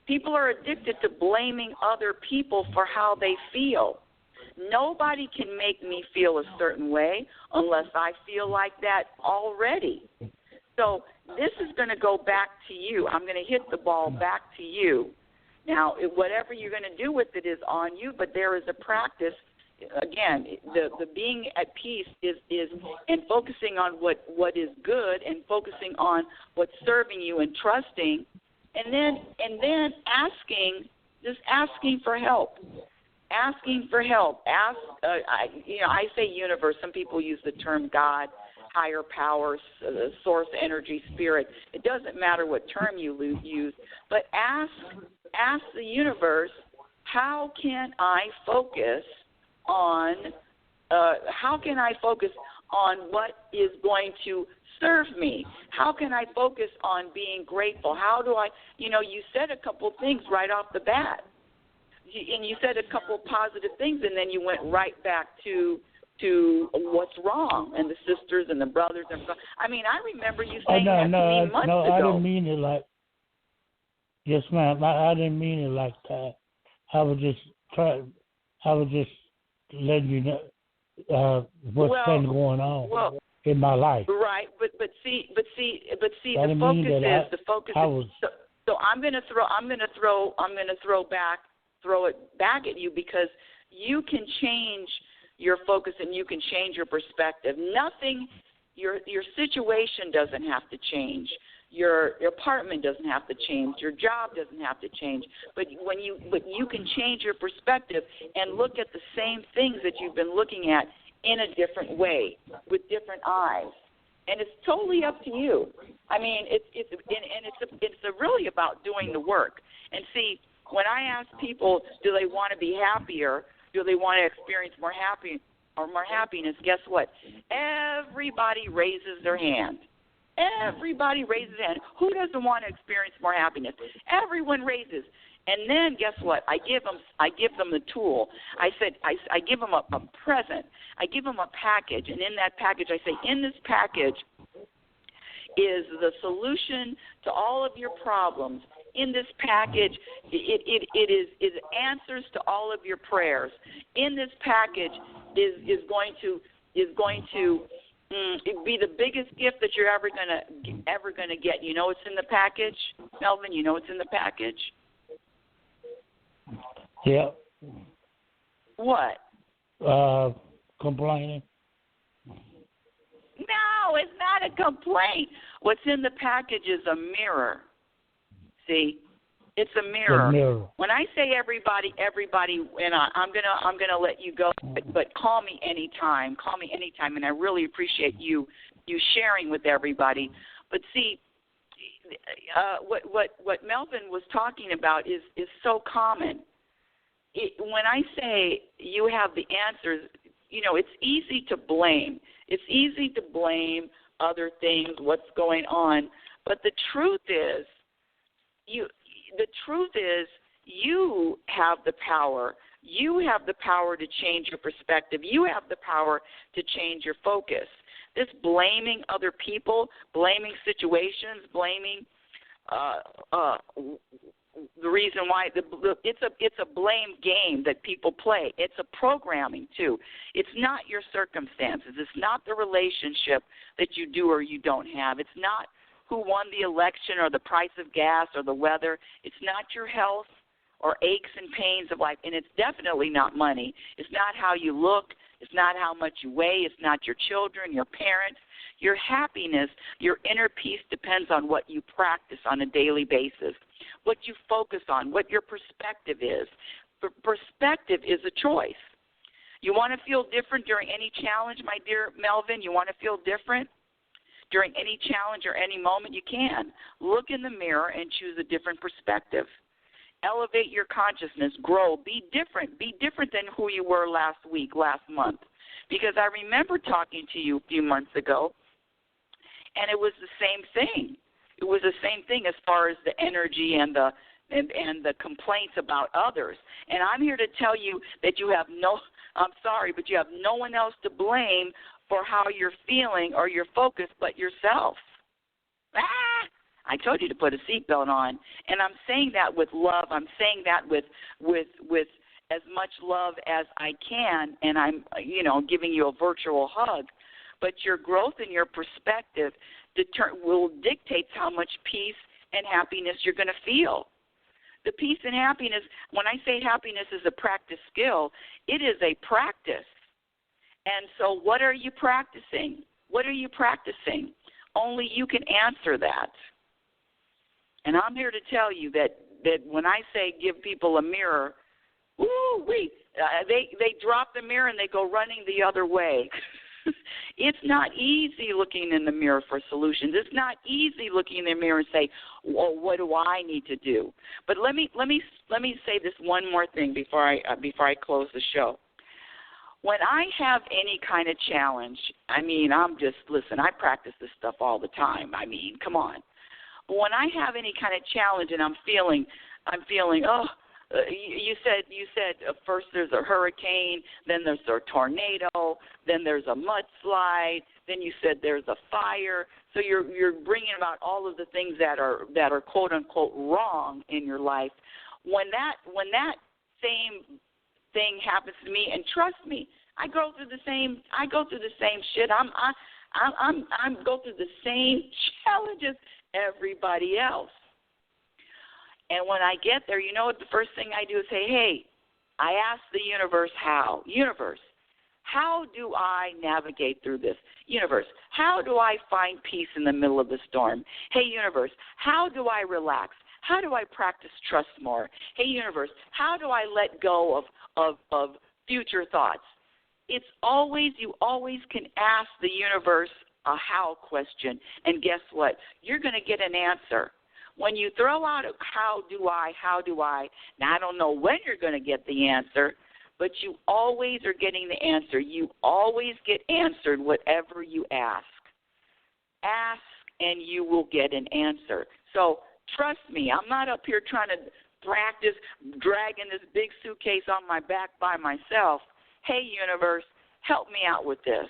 People are addicted to blaming other people for how they feel. Nobody can make me feel a certain way unless I feel like that already. So this is going to go back to you. I'm going to hit the ball back to you. Now, whatever you're going to do with it is on you, but there is a practice. Again, the being at peace is and focusing on what is good and focusing on what's serving you and trusting, and then asking for help. Asking for help. I say universe. Some people use the term God, higher power, source, energy, spirit. It doesn't matter what term you use, but ask the universe, how can I focus on what is going to serve me? How can I focus on being grateful? How do I, you said a couple things right off the bat. And you said a couple positive things, and then you went right back to what's wrong, and the sisters and the brothers. I mean, I remember you saying that to me months ago. I didn't mean it like, yes, ma'am, I didn't mean it like that. I was just letting you know what's been going on in my life. Right, but see, the focus is. So I'm going to throw it back at you, because you can change your focus and you can change your perspective. Nothing, your situation doesn't have to change. Your apartment doesn't have to change. Your job doesn't have to change. But you can change your perspective and look at the same things that you've been looking at in a different way, with different eyes. And it's totally up to you. I mean, it's really about doing the work. And see, when I ask people, do they want to be happier? Do they want to experience more happiness? Guess what? Everybody raises their hand. Everybody raises their hand. Who doesn't want to experience more happiness? Everyone raises. And then guess what? I give them the tool. I give them a present. I give them a package, and in that package I say, in this package is the solution to all of your problems. In this package, it is answers to all of your prayers. In this package is going to be the biggest gift that you're ever gonna get. You know what's in the package, Melvin? You know what's in the package? Yeah. What? Complaining. No, it's not a complaint. What's in the package is a mirror. See, it's a mirror. When I say everybody, and I'm gonna let you go, but call me anytime. Call me anytime, and I really appreciate you sharing with everybody. But see, what Melvin was talking about is so common. When I say you have the answers, you know, it's easy to blame. It's easy to blame other things, what's going on. But the truth is, you have the power. You have the power to change your perspective. You have the power to change your focus. This blaming other people, blaming situations, blaming the reason why it's a blame game that people play. It's a programming too. It's not your circumstances. It's not the relationship that you do or you don't have. It's not who won the election or the price of gas or the weather. It's not your health or aches and pains of life, and it's definitely not money. It's not how you look. It's not how much you weigh. It's not your children, your parents. Your happiness, your inner peace depends on what you practice on a daily basis, what you focus on, what your perspective is. Perspective is a choice. You want to feel different during any challenge, my dear Melvin? You want to feel different during any challenge or any moment? You can. Look in the mirror and choose a different perspective. Elevate your consciousness, grow, be different than who you were last week, last month. Because I remember talking to you a few months ago, and it was the same thing. It was the same thing as far as the energy and the complaints about others. And I'm here to tell you that you have no one else to blame for how you're feeling or your focus but yourself. I told you to put a seatbelt on, and I'm saying that with love. I'm saying that with as much love as I can, and I'm, giving you a virtual hug. But your growth and your perspective will dictate how much peace and happiness you're going to feel. The peace and happiness, when I say happiness is a practice skill, it is a practice. And so what are you practicing? What are you practicing? Only you can answer that. And I'm here to tell you that when I say give people a mirror, they drop the mirror and they go running the other way. It's not easy looking in the mirror for solutions. It's not easy looking in the mirror and say, well, what do I need to do? But let me say this one more thing before I close the show. When I have any kind of challenge, I practice this stuff all the time. Come on. But when I have any kind of challenge and I'm feeling, you said first there's a hurricane, then there's a tornado, then there's a mudslide, then you said there's a fire. So you're bringing about all of the things that are quote unquote wrong in your life. When that same thing happens to me, and trust me, I go through the same shit. I go through the same challenges everybody else. And when I get there, you know what the first thing I do is say, hey, I ask the universe how. Universe, how do I navigate through this? Universe, how do I find peace in the middle of the storm? Hey, universe, how do I relax? How do I practice trust more? Hey, universe, how do I let go of future thoughts? You always can ask the universe a how question, and guess what? You're going to get an answer. When you throw out a how do I, now I don't know when you're going to get the answer, but you always are getting the answer. You always get answered whatever you ask. Ask and you will get an answer. So trust me, I'm not up here trying to practice dragging this big suitcase on my back by myself. Hey, universe, help me out with this.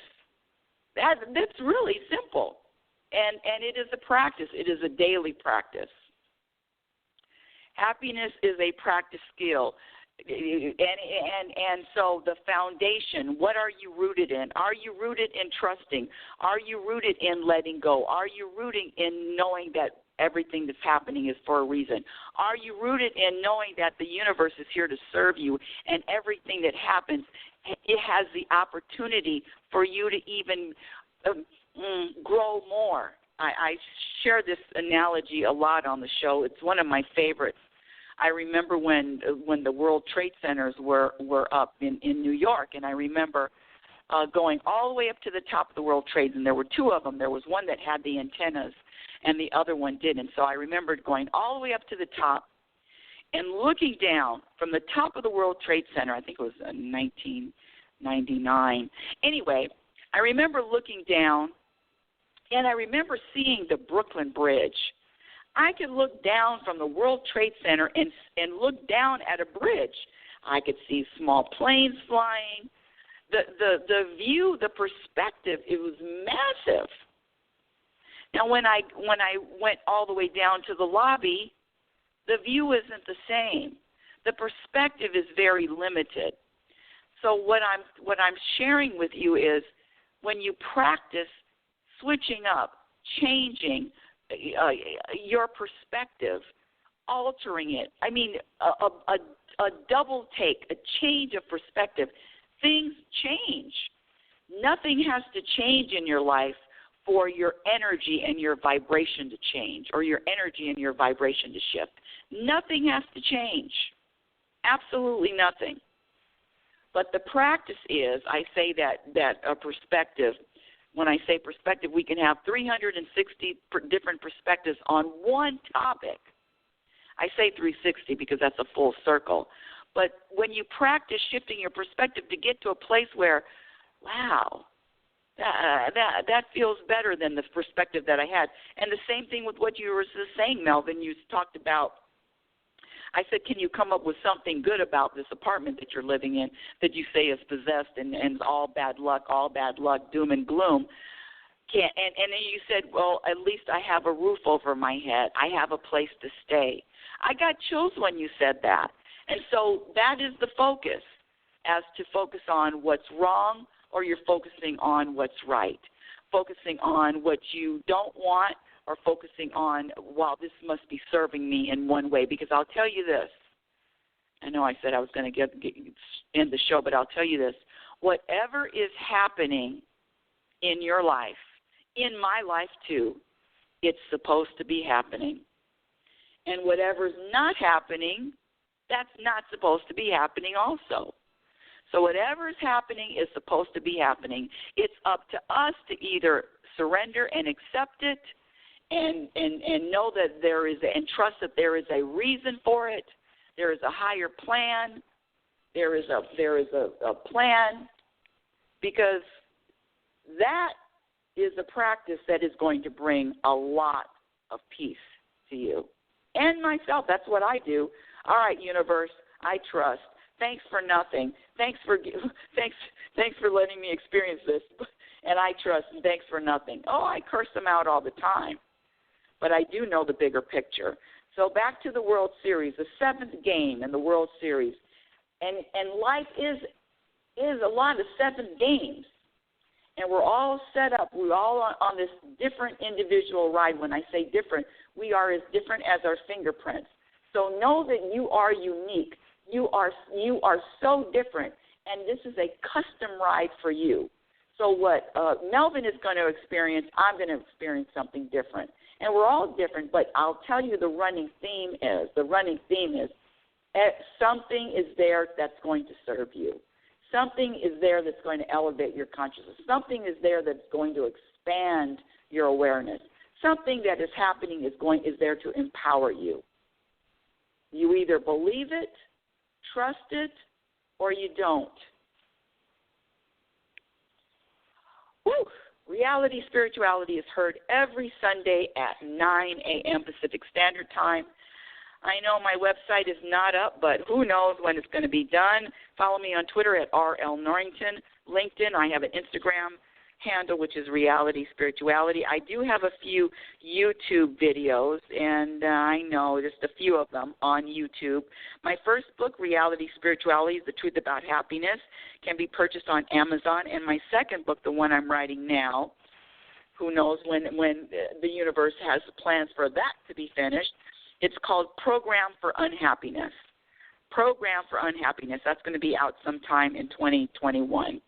That's really simple. And it is a practice. It is a daily practice. Happiness is a practice skill. And so the foundation, what are you rooted in? Are you rooted in trusting? Are you rooted in letting go? Are you rooted in knowing that everything that's happening is for a reason? Are you rooted in knowing that the universe is here to serve you, and everything that happens, it has the opportunity for you to even grow more? I share this analogy a lot on the show. It's one of my favorites. I remember when the World Trade Centers were up in New York, and I remember going all the way up to the top of the World Trades, and there were two of them. There was one that had the antennas, and the other one didn't. So I remembered going all the way up to the top and looking down from the top of the World Trade Center. I think it was 1999. Anyway, I remember looking down, and I remember seeing the Brooklyn Bridge. I could look down from the World Trade Center and look down at a bridge. I could see small planes flying. The view, the perspective, it was massive. Now, when I went all the way down to the lobby, the view isn't the same. The perspective is very limited. So what I'm sharing with you is when you practice switching up, changing your perspective, altering it. I mean, a double take, a change of perspective. Things change. Nothing has to change in your life for your energy and your vibration to change, or your energy and your vibration to shift. Nothing has to change. Absolutely nothing. But the practice is, I say that a perspective. When I say perspective, we can have 360 different perspectives on one topic. I say 360 because that's a full circle. But when you practice shifting your perspective to get to a place where, wow, that feels better than the perspective that I had. And the same thing with what you were saying, Melvin. You talked about, I said, can you come up with something good about this apartment that you're living in that you say is possessed and all bad luck, doom and gloom? And then you said, well, at least I have a roof over my head. I have a place to stay. I got chills when you said that. And so that is the focus, as to focus on what's wrong, or you're focusing on what's right, focusing on what you don't want, or focusing on, wow, this must be serving me in one way. Because I'll tell you this. I know I said I was going to end the show, but I'll tell you this. Whatever is happening in your life, in my life too, it's supposed to be happening. And whatever's not happening, that's not supposed to be happening also. So whatever is happening is supposed to be happening. It's up to us to either surrender and accept it, and know that there is, and trust that there is a reason for it. There is a higher plan. There is a plan, because that is a practice that is going to bring a lot of peace to you and myself. That's what I do. All right, universe, I trust. Thanks for nothing. Thanks for letting me experience this, and I trust. And thanks for nothing. Oh, I curse them out all the time. But I do know the bigger picture. So back to the World Series, the seventh game in the World Series. And life is a lot of seventh games. And we're all set up. We're all on this different individual ride. When I say different, we are as different as our fingerprints. So know that you are unique. You are so different. And this is a custom ride for you. So what Melvin is going to experience, I'm going to experience something different. And we're all different, but I'll tell you the running theme is something is there that's going to serve you. Something is there that's going to elevate your consciousness. Something is there that's going to expand your awareness. Something that is happening is there to empower you. You either believe it, trust it, or you don't. Woo! Reality Spirituality is heard every Sunday at 9 a.m. Pacific Standard Time. I know my website is not up, but who knows when it's going to be done. Follow me on Twitter at RL Norrington. LinkedIn, I have an Instagram handle, which is Reality Spirituality. I do have a few YouTube videos, and I know just a few of them on YouTube. My first book, Reality Spirituality, The Truth About Happiness, can be purchased on Amazon. And my second book, the one I'm writing now, who knows when the universe has plans for that to be finished, it's called Program for Unhappiness. Program for Unhappiness. That's going to be out sometime in 2021.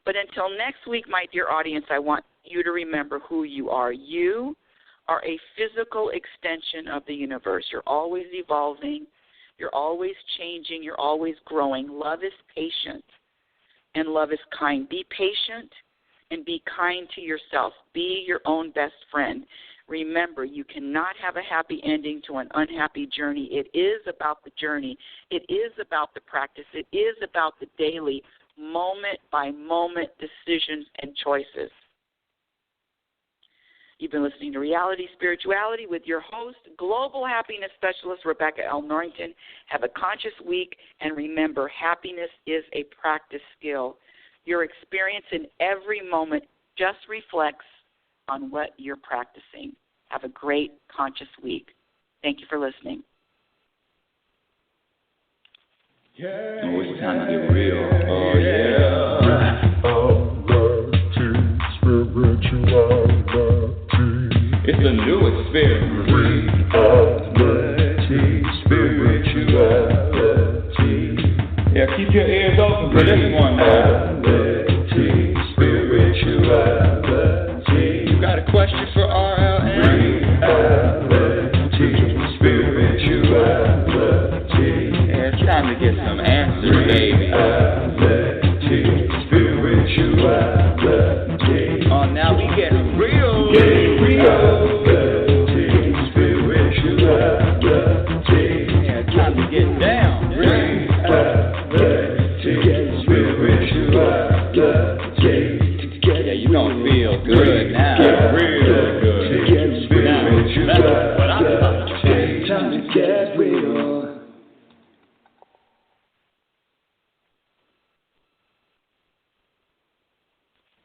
But until next week, my dear audience, I want you to remember who you are. You are a physical extension of the universe. You're always evolving. You're always changing. You're always growing. Love is patient, and love is kind. Be patient and be kind to yourself. Be your own best friend. Remember, you cannot have a happy ending to an unhappy journey. It is about the journey. It is about the practice. It is about the daily, moment-by-moment decisions and choices. You've been listening to Reality Spirituality with your host, Global Happiness Specialist Rebecca L. Norrington. Have a conscious week, and remember, happiness is a practice skill. Your experience in every moment just reflects on what you're practicing. Have a great conscious week. Thank you for listening. Yeah. Oh, it's time to get real. Oh, yeah. It's a new experience. Reality Spirituality. Yeah, keep your ears open for this one. Reality Spirituality. You got a question for RLN? Reality Spirituality. Yeah, it's time to get some answers, baby. Reality Spirituality. Oh, now we get real. Reality Spirituality. Yeah, it's time to get down. Reality Spirituality. Yeah, you gonna feel good now. Real good. Now, that's what I'm talking about. Time to get real.